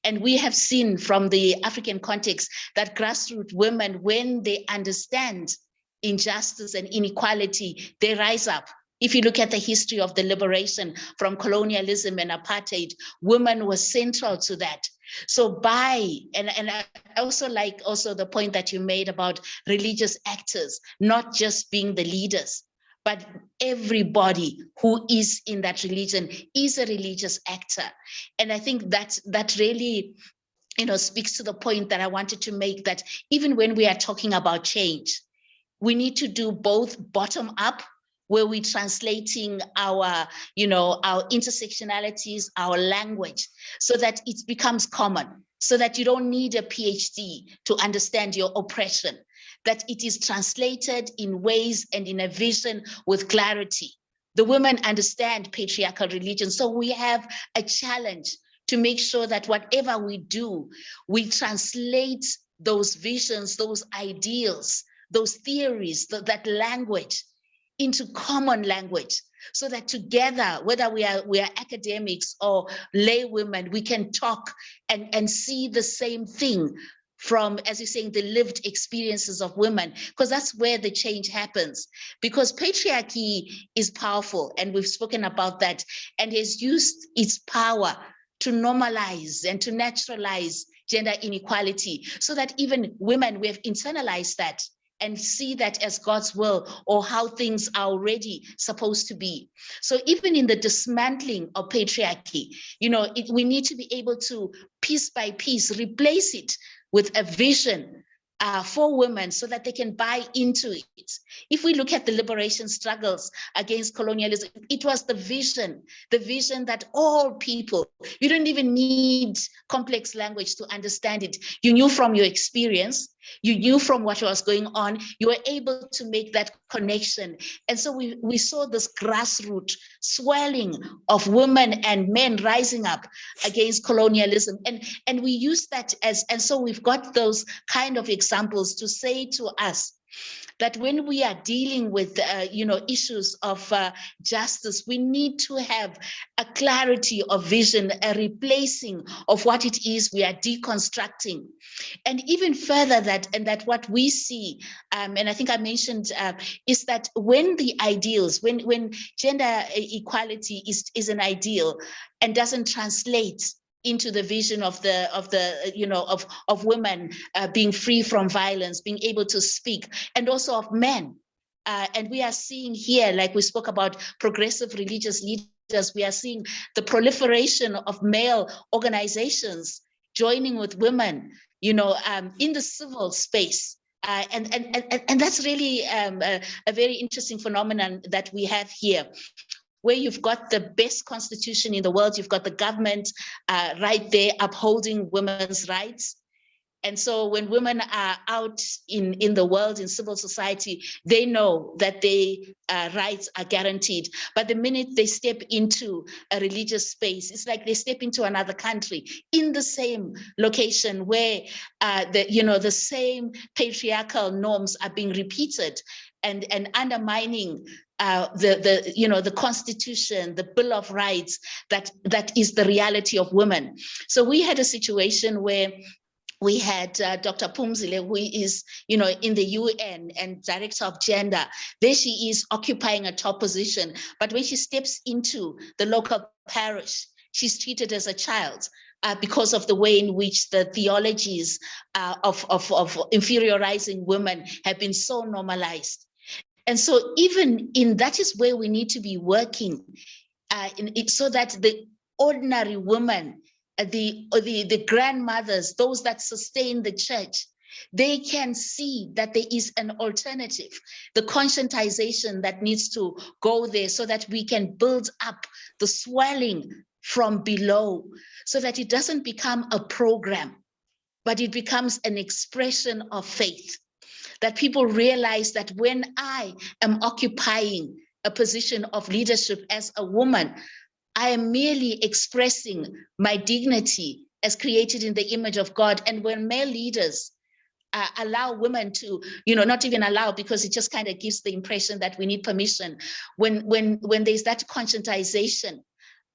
[SPEAKER 7] And we have seen from the African context that grassroots women, when they understand injustice and inequality, they rise up. If you look at the history of the liberation from colonialism and apartheid, women were central to that. So and I also like also the point that you made about religious actors, not just being the leaders, but everybody who is in that religion is a religious actor. And I think that really, speaks to the point that I wanted to make, that even when we are talking about change, we need to do both bottom up, where we're translating our, our intersectionalities, our language, so that it becomes common, so that you don't need a PhD to understand your oppression, that it is translated in ways and in a vision with clarity. The women understand patriarchal religion, so we have a challenge to make sure that whatever we do, we translate those visions, those ideals, those theories, that language into common language, so that together, whether we are academics or lay women, we can talk and see the same thing from, as you're saying, the lived experiences of women, because that's where the change happens. Because patriarchy is powerful, and we've spoken about that, and has used its power to normalize and to naturalize gender inequality, so that even women, we have internalized that and see that as God's will, or how things are already supposed to be. So even in the dismantling of patriarchy, we need to be able to, piece by piece, replace it with a vision for women, so that they can buy into it. If we look at the liberation struggles against colonialism, it was the vision that all people, you don't even need complex language to understand it. You knew from your experience, you knew from what was going on, you were able to make that connection. And so we saw this grassroots swelling of women and men rising up against colonialism. And we use that and so we've got those kind of examples to say to us that when we are dealing with issues of justice, we need to have a clarity of vision, a replacing of what it is we are deconstructing. And even further, that what we see, and I think I mentioned, is that when the ideals, when gender equality is an ideal and doesn't translate into the vision of women being free from violence, being able to speak, and also of men. And we are seeing here, like we spoke about progressive religious leaders, we are seeing the proliferation of male organizations joining with women, in the civil space. And that's really a very interesting phenomenon that we have here, where you've got the best constitution in the world, you've got the government right there upholding women's rights. And so when women are out in the world, in civil society, they know that their rights are guaranteed. But the minute they step into a religious space, it's like they step into another country in the same location where the same patriarchal norms are being repeated and undermining the Constitution, the Bill of Rights, that is the reality of women. So we had a situation where we had Dr. Pumzile, who is, in the UN and director of gender. There she is occupying a top position. But when she steps into the local parish, she's treated as a child because of the way in which the theologies of inferiorizing women have been so normalized. And so even in that is where we need to be working so that the ordinary woman, the grandmothers, those that sustain the church, they can see that there is an alternative, the conscientization that needs to go there so that we can build up the swelling from below, so that it doesn't become a program, but it becomes an expression of faith. That people realize that when I am occupying a position of leadership as a woman, I am merely expressing my dignity as created in the image of God. And when male leaders allow women to, not even allow, because it just kind of gives the impression that we need permission. When there's that conscientization,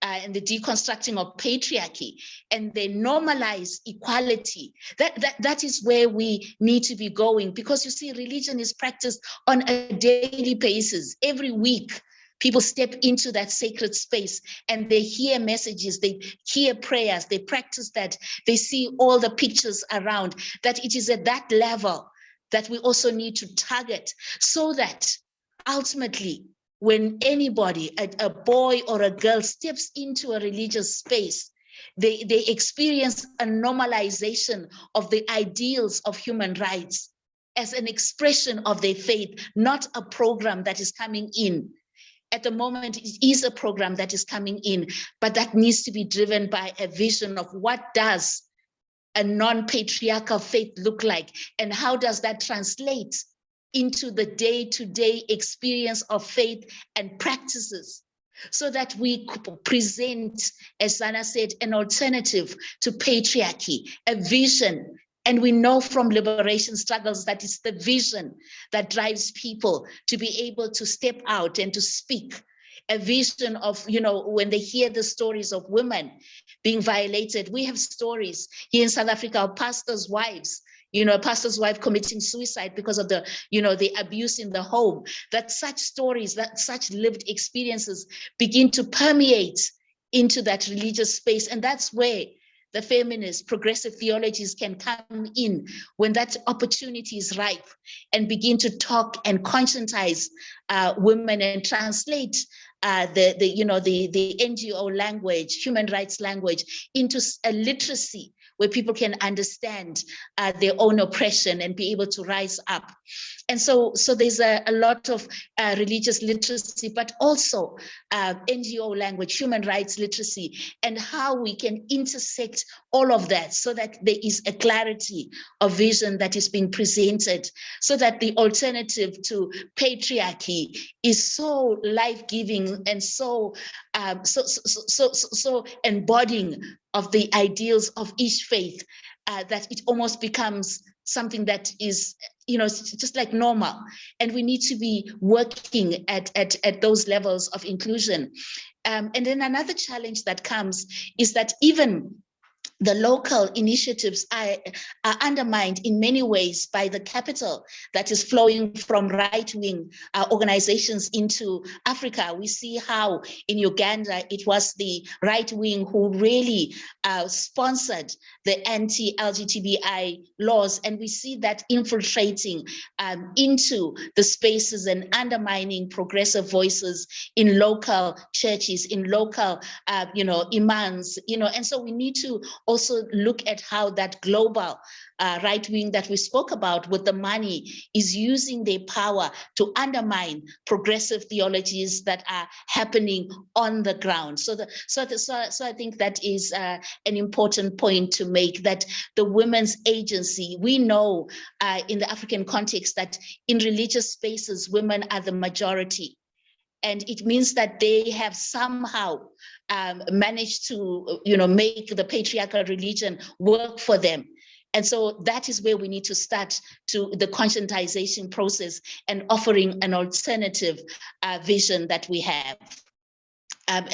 [SPEAKER 7] and the deconstructing of patriarchy, and they normalize equality. That is where we need to be going, because you see, religion is practiced on a daily basis. Every week, people step into that sacred space and they hear messages, they hear prayers, they practice that, they see all the pictures around, that it is at that level that we also need to target, so that ultimately, when anybody, a boy or a girl, steps into a religious space, they experience a normalization of the ideals of human rights as an expression of their faith, not a program that is coming in. At the moment, it is a program that is coming in, but that needs to be driven by a vision of what does a non-patriarchal faith look like, and how does that translate into the day-to-day experience of faith and practices, so that we present, as Zana said, an alternative to patriarchy, a vision. And we know from liberation struggles that it's the vision that drives people to be able to step out and to speak. A vision of, when they hear the stories of women being violated. We have stories here in South Africa of pastors' wives, a pastor's wife committing suicide because of the abuse in the home. That such stories, that such lived experiences begin to permeate into that religious space. And that's where the feminist progressive theologies can come in, when that opportunity is ripe, and begin to talk and conscientize women and translate the NGO language, human rights language, into a literacy where people can understand their own oppression and be able to rise up. And so there's a lot of religious literacy, but also NGO language, human rights literacy, and how we can intersect all of that so that there is a clarity of vision that is being presented, so that the alternative to patriarchy is so life-giving and so embodying of the ideals of each faith, that it almost becomes something that is, just like normal. And we need to be working at those levels of inclusion. And then another challenge that comes is that even the local initiatives are undermined in many ways by the capital that is flowing from right-wing organizations into Africa. We see how in Uganda it was the right-wing who really sponsored the anti-LGBTI laws, and we see that infiltrating into the spaces and undermining progressive voices in local churches, in local imams, and so we need to also look at how that global right wing that we spoke about with the money is using their power to undermine progressive theologies that are happening on the ground. So I think that is an important point to make, that the women's agency, we know in the African context that in religious spaces, women are the majority. And it means that they have somehow managed to, make the patriarchal religion work for them. And so that is where we need to start to the conscientization process and offering an alternative vision that we have.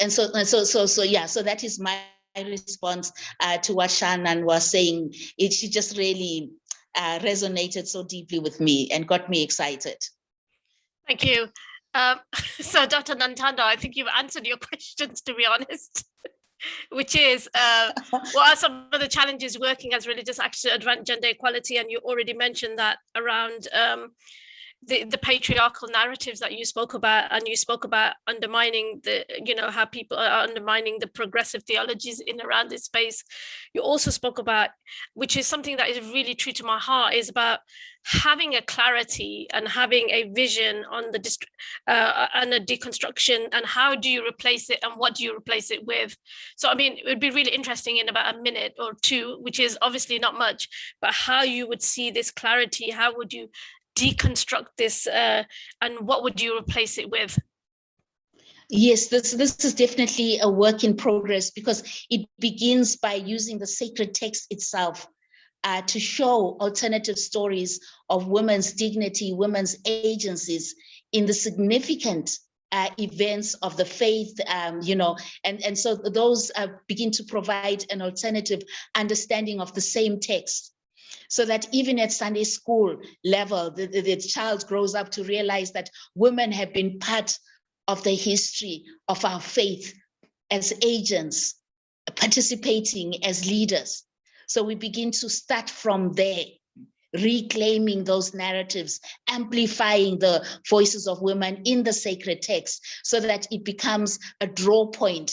[SPEAKER 7] So that is my response to what Shannon was saying. She just really resonated so deeply with me and got me excited.
[SPEAKER 1] Thank you. So Dr. Nantando, I think you've answered your questions, to be honest, which is what are some of the challenges working as religious actors to advance gender equality? And you already mentioned that around the patriarchal narratives that you spoke about, and you spoke about undermining how people are undermining the progressive theologies in around this space. You also spoke about, which is something that is really true to my heart, is about having a clarity and having a vision on the and a deconstruction, and how do you replace it and what do you replace it with? So I mean, it would be really interesting in about a minute or two, which is obviously not much, but how you would see this clarity, how would you deconstruct this, and what would you replace it with?
[SPEAKER 7] Yes, this is definitely a work in progress, because it begins by using the sacred text itself to show alternative stories of women's dignity, women's agencies in the significant events of the faith, you know, and so those begin to provide an alternative understanding of the same text. So that even at Sunday school level, the child grows up to realize that women have been part of the history of our faith as agents, participating as leaders. So we begin to start from there, reclaiming those narratives, amplifying the voices of women in the sacred text, so that it becomes a draw point.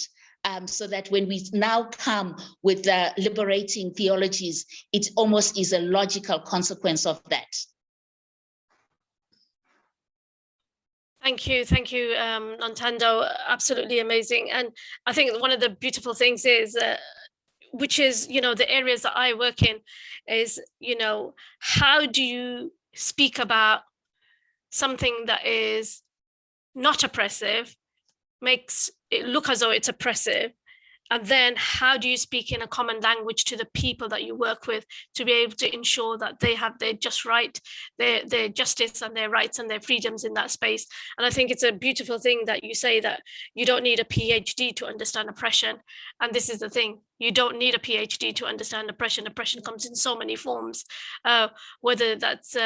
[SPEAKER 7] So that when we now come with liberating theologies, it almost is a logical consequence of that.
[SPEAKER 1] Thank you, Nantando. Absolutely amazing. And I think one of the beautiful things is, which is, you know, the areas that I work in, is, you know, how do you speak about something that is not oppressive, makes it look as though it's oppressive, and then how do you speak in a common language to the people that you work with to be able to ensure that they have their just right, their justice and their rights and their freedoms in that space. And I think it's a beautiful thing that you say that you don't need a PhD to understand oppression. And this is the thing, you don't need a PhD to understand oppression. Oppression comes in so many forms, whether that's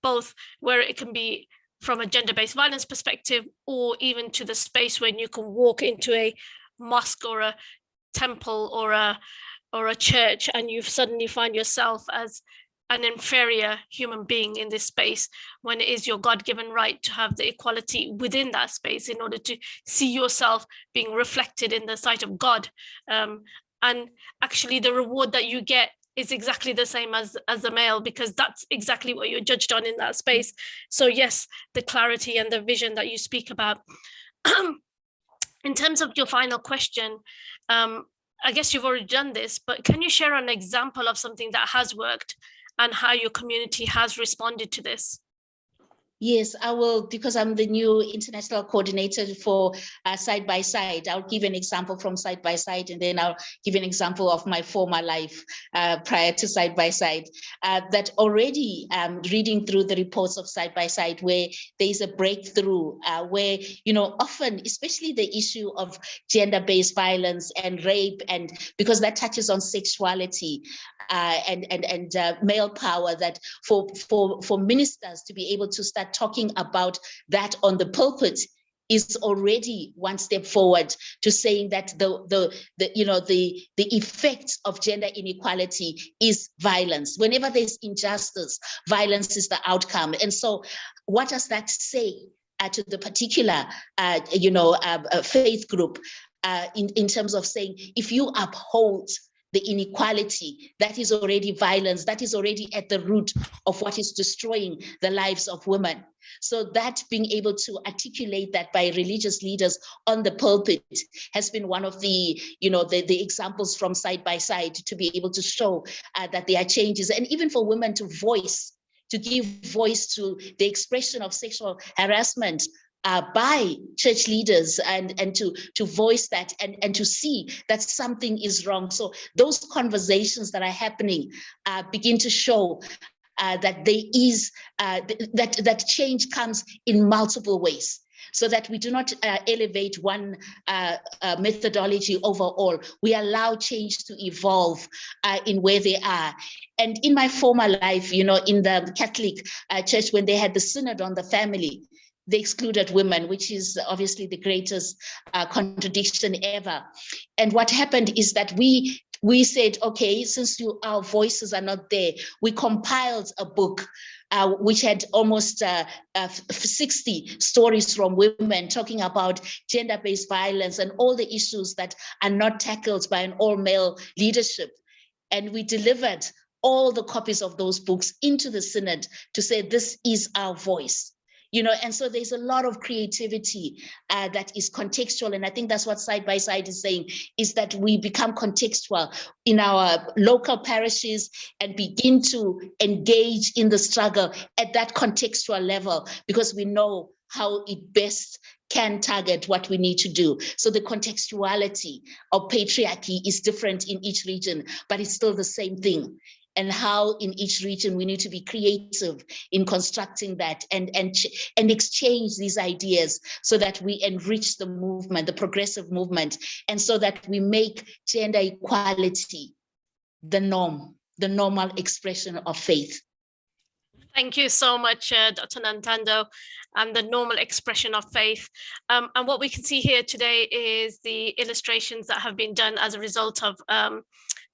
[SPEAKER 1] both where it can be from a gender-based violence perspective, or even to the space when you can walk into a mosque or a temple or a church and you suddenly find yourself as an inferior human being in this space, when it is your God-given right to have the equality within that space in order to see yourself being reflected in the sight of God. And actually the reward that you get is exactly the same as the male, because that's exactly what you're judged on in that space. So yes, the clarity and the vision that you speak about. In terms of your final question, I guess you've already done this, but can you share an example of something that has worked and how your community has responded to this?
[SPEAKER 7] Yes, I will, because I'm the new international coordinator for Side by Side. I'll give an example from Side by Side, and then I'll give an example of my former life prior to Side by Side. That already reading through the reports of Side by Side, where there's a breakthrough, where, you know, often, especially the issue of gender-based violence and rape, and because that touches on sexuality and male power, that for ministers to be able to start talking about that on the pulpit is already one step forward to saying that the effect of gender inequality is violence. Whenever there's injustice, violence is the outcome. And so what does that say to the particular faith group in terms of saying, if you uphold the inequality, that is already violence, that is already at the root of what is destroying the lives of women. So that being able to articulate that by religious leaders on the pulpit has been one of the examples from Side by Side, to be able to show that there are changes, and even for women to give voice to the expression of sexual harassment by church leaders, and to voice that and to see that something is wrong. So those conversations that are happening begin to show that there is that change comes in multiple ways, so that we do not elevate one methodology over all. We allow change to evolve in where they are. And in my former life, in the Catholic Church, when they had the Synod on the family, they excluded women, which is obviously the greatest contradiction ever. And what happened is that we said, okay, since our voices are not there, we compiled a book which had almost 60 stories from women talking about gender-based violence and all the issues that are not tackled by an all-male leadership. And we delivered all the copies of those books into the Synod to say, this is our voice. And so there's a lot of creativity that is contextual. And I think that's what Side by Side is saying, is that we become contextual in our local parishes and begin to engage in the struggle at that contextual level, because we know how it best can target what we need to do. So the contextuality of patriarchy is different in each region, but it's still the same thing. and how in each region we need to be creative in constructing that and exchange these ideas so that we enrich the movement, the progressive movement, and so that we make gender equality the norm, the normal expression of faith.
[SPEAKER 1] Thank you so much, Dr. Nantando, and the normal expression of faith. And what we can see here today is the illustrations that have been done as a result of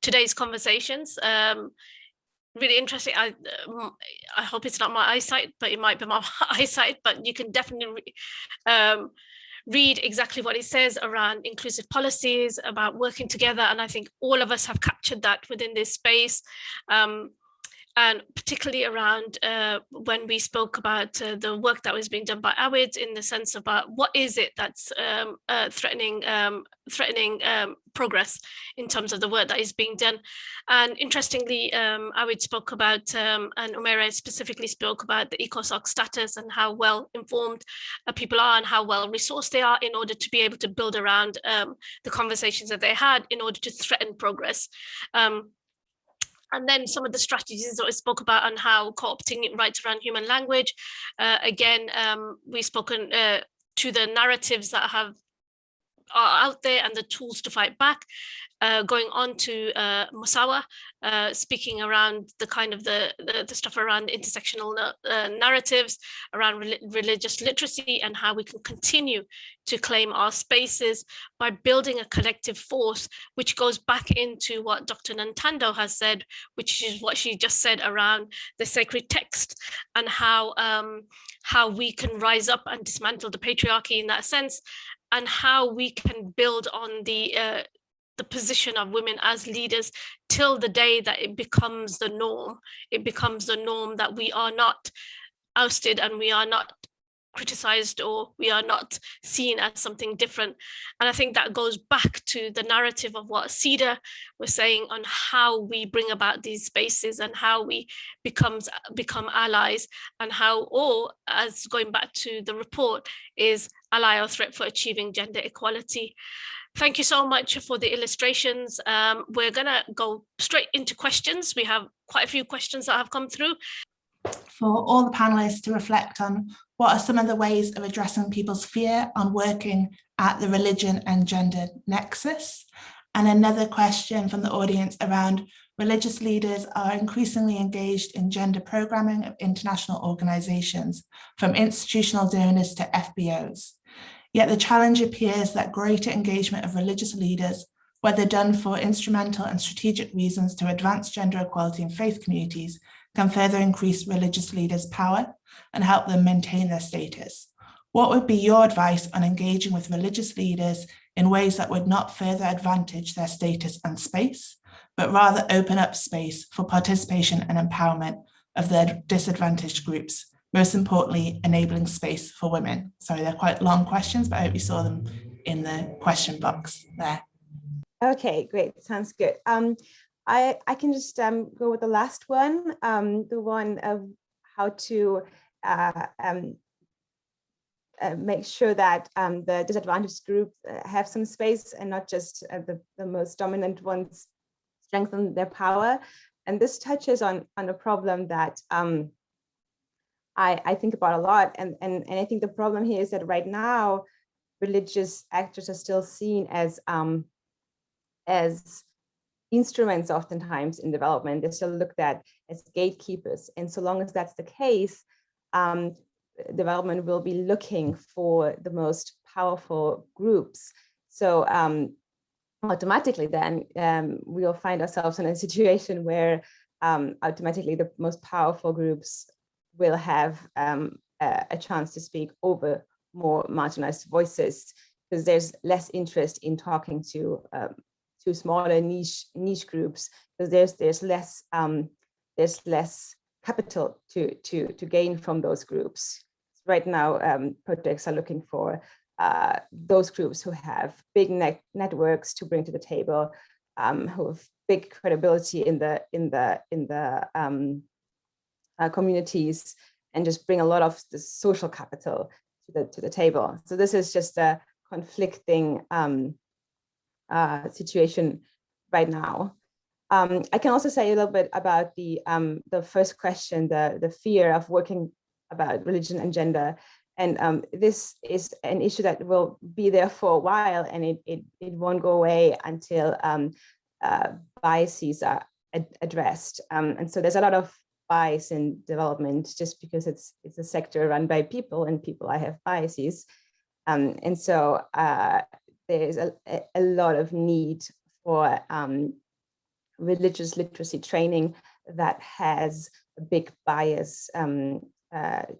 [SPEAKER 1] today's conversations. Really interesting. I hope it's not my eyesight, but it might be my eyesight, but you can definitely read exactly what it says around inclusive policies, about working together. And I think all of us have captured that within this space. And particularly around when we spoke about the work that was being done by Awid, in the sense about what is it that's threatening progress in terms of the work that is being done. And interestingly, Awid spoke about, and Umaira specifically spoke about the ECOSOC status and how well informed people are and how well resourced they are in order to be able to build around the conversations that they had in order to threaten progress. And then some of the strategies that I spoke about on how co-opting rights around human language. Again, we've spoken to the narratives that are out there and the tools to fight back. Going on to Musawa, speaking around the kind of the stuff around intersectional narratives, around religious literacy, and how we can continue to claim our spaces by building a collective force, which goes back into what Dr. Nantando has said, which is what she just said around the sacred text, and how we can rise up and dismantle the patriarchy in that sense, and how we can build on the position of women as leaders till the day that it becomes the norm. It becomes the norm that we are not ousted and we are not criticized, or we are not seen as something different. And I think that goes back to the narrative of what Sida was saying on how we bring about these spaces and how we become allies, and how, or as going back to the report, is ally or threat for achieving gender equality. Thank you so much for the illustrations. We're gonna go straight into questions. We have quite a few questions that have come through.
[SPEAKER 8] For all the panelists to reflect on what are some of the ways of addressing people's fear on working at the religion and gender nexus. And another question from the audience around religious leaders are increasingly engaged in gender programming of international organizations, from institutional donors to FBOs. Yet the challenge appears that greater engagement of religious leaders, whether done for instrumental and strategic reasons to advance gender equality in faith communities, can further increase religious leaders' power and help them maintain their status. What would be your advice on engaging with religious leaders in ways that would not further advantage their status and space, but rather open up space for participation and empowerment of their disadvantaged groups? Most importantly, enabling space for women. Sorry, they're quite long questions, but I hope you saw them in the question box there.
[SPEAKER 3] Okay, great, sounds good. I can just go with the last one, the one of how to make sure that the disadvantaged groups have some space and not just the most dominant ones strengthen their power. And this touches on a problem that I think about a lot, and I think the problem here is that right now religious actors are still seen as instruments oftentimes in development. They're still looked at as gatekeepers, and so long as that's the case, development will be looking for the most powerful groups. So automatically then we'll find ourselves in a situation where automatically the most powerful groups will have a chance to speak over more marginalized voices, because there's less interest in talking to smaller niche groups, because there's less capital to gain from those groups. Right now, projects are looking for those groups who have big networks to bring to the table, who have big credibility in the communities, and just bring a lot of the social capital to the table. So this is just a conflicting situation right now. I can also say a little bit about the first question, the fear of working about religion and gender. And this is an issue that will be there for a while, and it won't go away until biases are addressed. And so there's a lot of bias in development just because it's a sector run by people, and people have biases. And so there's a lot of need for religious literacy training that has a big bias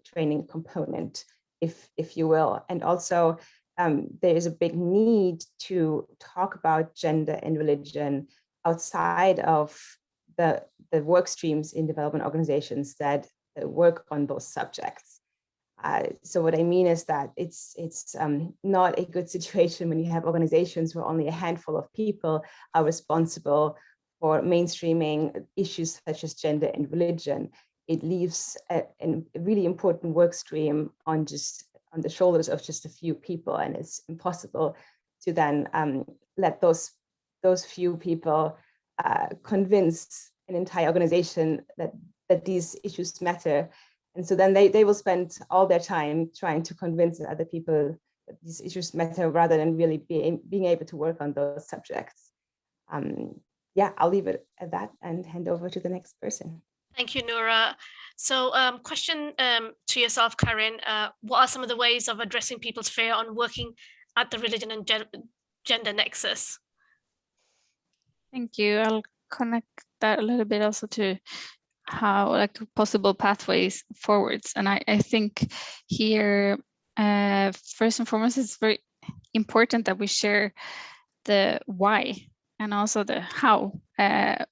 [SPEAKER 3] training component, if you will. And also there is a big need to talk about gender and religion outside of the work streams in development organizations that work on those subjects. So what I mean is that it's not a good situation when you have organizations where only a handful of people are responsible for mainstreaming issues such as gender and religion. It leaves a really important work stream on the shoulders of just a few people, and it's impossible to then let those few people convince an entire organization that these issues matter. And so then they will spend all their time trying to convince other people that these issues matter, rather than really being able to work on those subjects. Yeah, I'll leave it at that and hand over to the next person.
[SPEAKER 1] Thank you, Noura. So question to yourself, Karin, what are some of the ways of addressing people's fear on working at the religion and gender nexus?
[SPEAKER 4] Thank you. I'll connect that a little bit also to how, like, possible pathways forwards. And I think here, first and foremost, it's very important that we share the why and also the how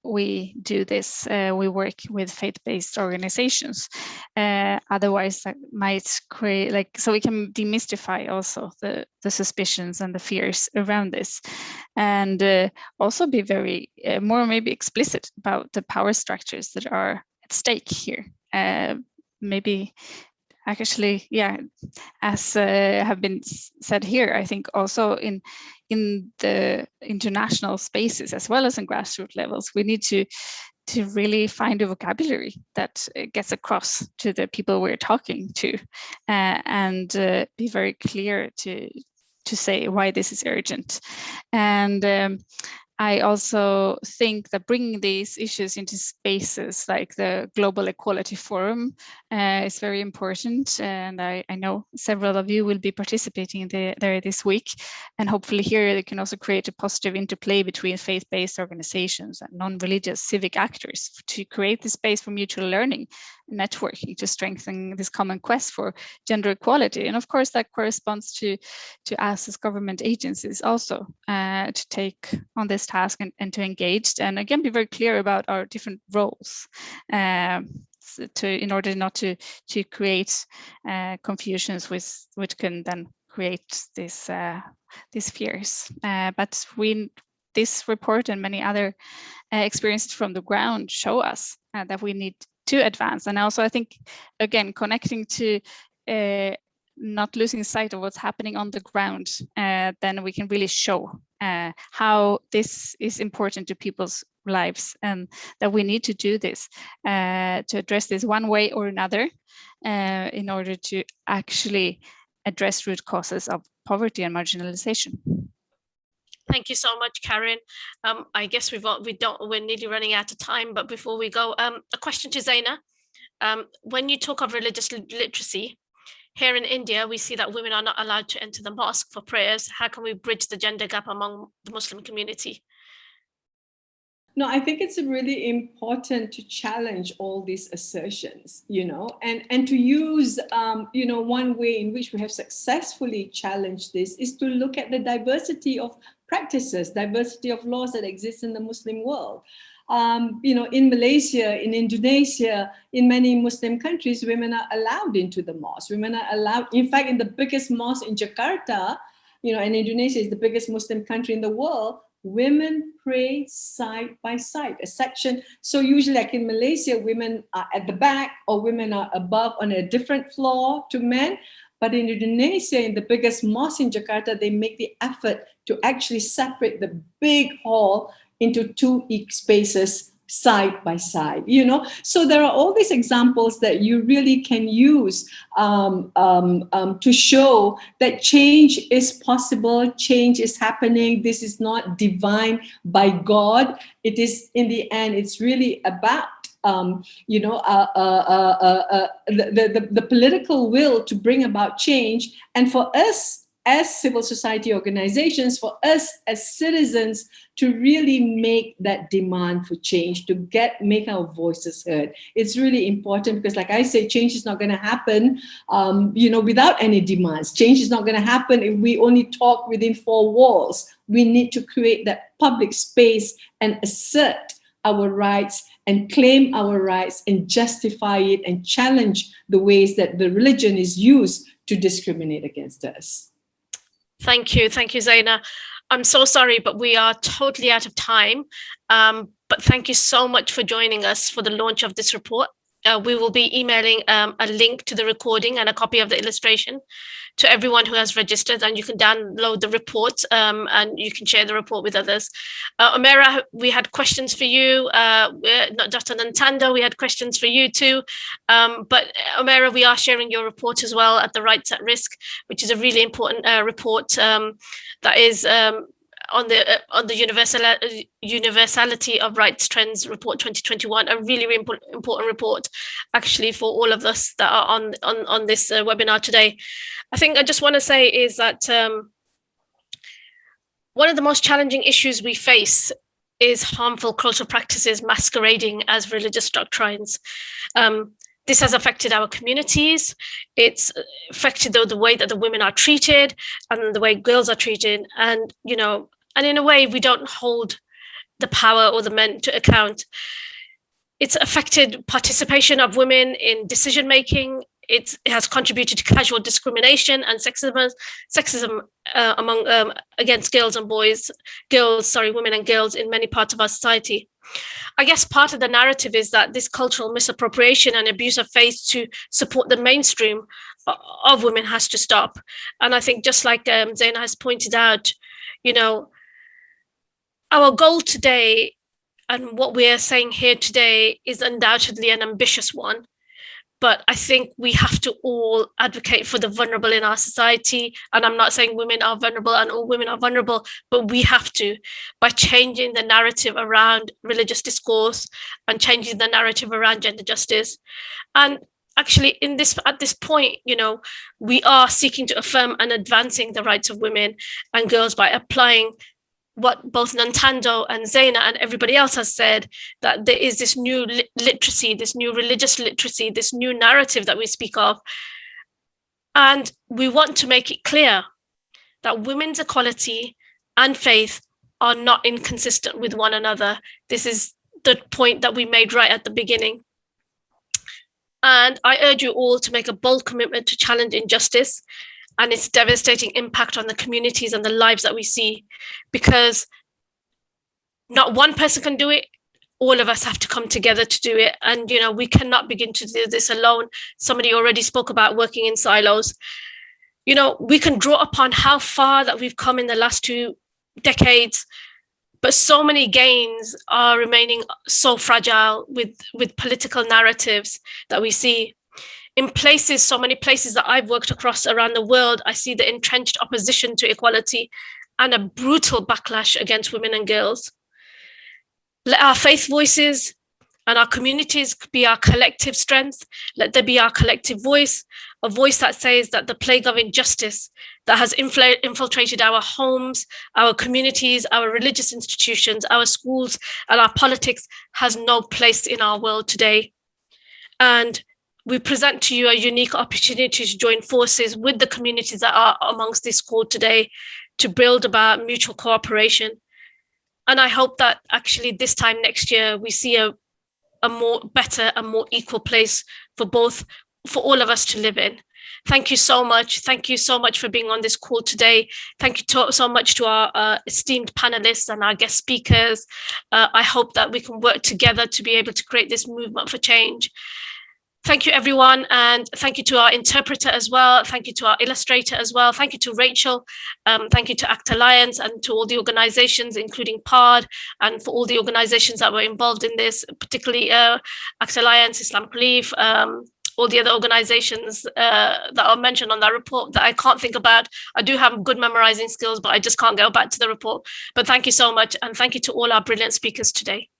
[SPEAKER 4] we do this. We work with faith-based organizations. Otherwise, that might create, like, so we can demystify also the suspicions and the fears around this, and also be very more maybe explicit about the power structures that are at stake here. Maybe actually, yeah, as have been said here, I think also in the international spaces as well as in grassroots levels, we need to really find a vocabulary that gets across to the people we're talking to, and be very clear to say why this is urgent. And I also think that bringing these issues into spaces like the Global Equality Forum is very important. And I know several of you will be participating there this week. And hopefully here they can also create a positive interplay between faith-based organizations and non-religious civic actors to create the space for mutual learning and networking to strengthen this common quest for gender equality. And of course, that corresponds to us as government agencies also to take on this task and to engage, and again be very clear about our different roles in order not to create confusions which can then create these fears. But this report and many other experiences from the ground show us that we need to advance. And also I think, again, connecting to not losing sight of what's happening on the ground, then we can really show how this is important to people's lives, and that we need to do this to address this one way or another in order to actually address root causes of poverty and marginalization.
[SPEAKER 1] Thank you so much, Karin. I guess we're nearly running out of time, but before we go, a question to Zaina. When you talk of religious literacy, here in India, we see that women are not allowed to enter the mosque for prayers. How can we bridge the gender gap among the Muslim community?
[SPEAKER 6] No, I think it's really important to challenge all these assertions, and to use, one way in which we have successfully challenged this is to look at the diversity of practices, diversity of laws that exist in the Muslim world. In Malaysia, in Indonesia, in many Muslim countries, women are allowed into the mosque. Women are allowed, in fact, in the biggest mosque in Jakarta, and Indonesia is the biggest Muslim country in the world, women pray side by side, a section. So usually, like in Malaysia, women are at the back or women are above on a different floor to men. But in Indonesia, in the biggest mosque in Jakarta, they make the effort to actually separate the big hall into two spaces side by side, you know. So there are all these examples that you really can use to show that change is possible, change is happening. This is not divine by God. It is, in the end, it's really about the political will to bring about change. And for us as civil society organizations, for us as citizens, to really make that demand for change, to make our voices heard. It's really important because, like I say, change is not going to happen, without any demands. Change is not going to happen if we only talk within four walls. We need to create that public space and assert our rights and claim our rights and justify it and challenge the ways that the religion is used to discriminate against us.
[SPEAKER 1] Thank you, Zaina. I'm so sorry, but we are totally out of time. But thank you so much for joining us for the launch of this report. We will be emailing a link to the recording and a copy of the illustration to everyone who has registered, and you can download the report and you can share the report with others. Omera, we had questions for you, not just on Nintendo, we had questions for you too. But Omera, we are sharing your report as well at the Rights at Risk, which is a really important report that is on the universality of rights trends report 2021, a really important report actually for all of us that are on this webinar today. I think I just want to say is that one of the most challenging issues we face is harmful cultural practices masquerading as religious doctrines. This has affected our communities. It's affected the way that the women are treated and the way girls are treated. And, and in a way, we don't hold the power or the men to account. It's affected participation of women in decision-making. It has contributed to casual discrimination and sexism among against women and girls in many parts of our society. I guess part of the narrative is that this cultural misappropriation and abuse of faith to support the mainstream of women has to stop. And I think just like Zaina has pointed out, our goal today and what we are saying here today is undoubtedly an ambitious one. But I think we have to all advocate for the vulnerable in our society. And I'm not saying women are vulnerable and all women are vulnerable, but we have to, by changing the narrative around religious discourse and changing the narrative around gender justice. And actually at this point, we are seeking to affirm and advancing the rights of women and girls by applying what both Nintendo and Zaina and everybody else has said, that there is this new literacy, this new religious literacy, this new narrative that we speak of. And we want to make it clear that women's equality and faith are not inconsistent with one another. This is the point that we made right at the beginning. And I urge you all to make a bold commitment to challenge injustice and its devastating impact on the communities and the lives that we see, because not one person can do it. All of us have to come together to do it. And, we cannot begin to do this alone. Somebody already spoke about working in silos. We can draw upon how far that we've come in the last 2 decades, but so many gains are remaining so fragile with political narratives that we see. In so many places that I've worked across around the world, I see the entrenched opposition to equality and a brutal backlash against women and girls. Let our faith voices and our communities be our collective strength. Let there be our collective voice, a voice that says that the plague of injustice that has infiltrated our homes, our communities, our religious institutions, our schools, and our politics has no place in our world today. And we present to you a unique opportunity to join forces with the communities that are amongst this call today to build about mutual cooperation. And I hope that actually this time next year, we see a more better and more equal place for all of us to live in. Thank you so much. Thank you so much for being on this call today. Thank you so much to our esteemed panelists and our guest speakers. I hope that we can work together to be able to create this movement for change. Thank you, everyone. And thank you to our interpreter as well. Thank you to our illustrator as well. Thank you to Rachel. Thank you to ACT Alliance and to all the organizations, including PARD, and for all the organizations that were involved in this, particularly ACT Alliance, Islamic Relief, all the other organizations that are mentioned on that report that I can't think about. I do have good memorizing skills, but I just can't go back to the report. But thank you so much. And thank you to all our brilliant speakers today.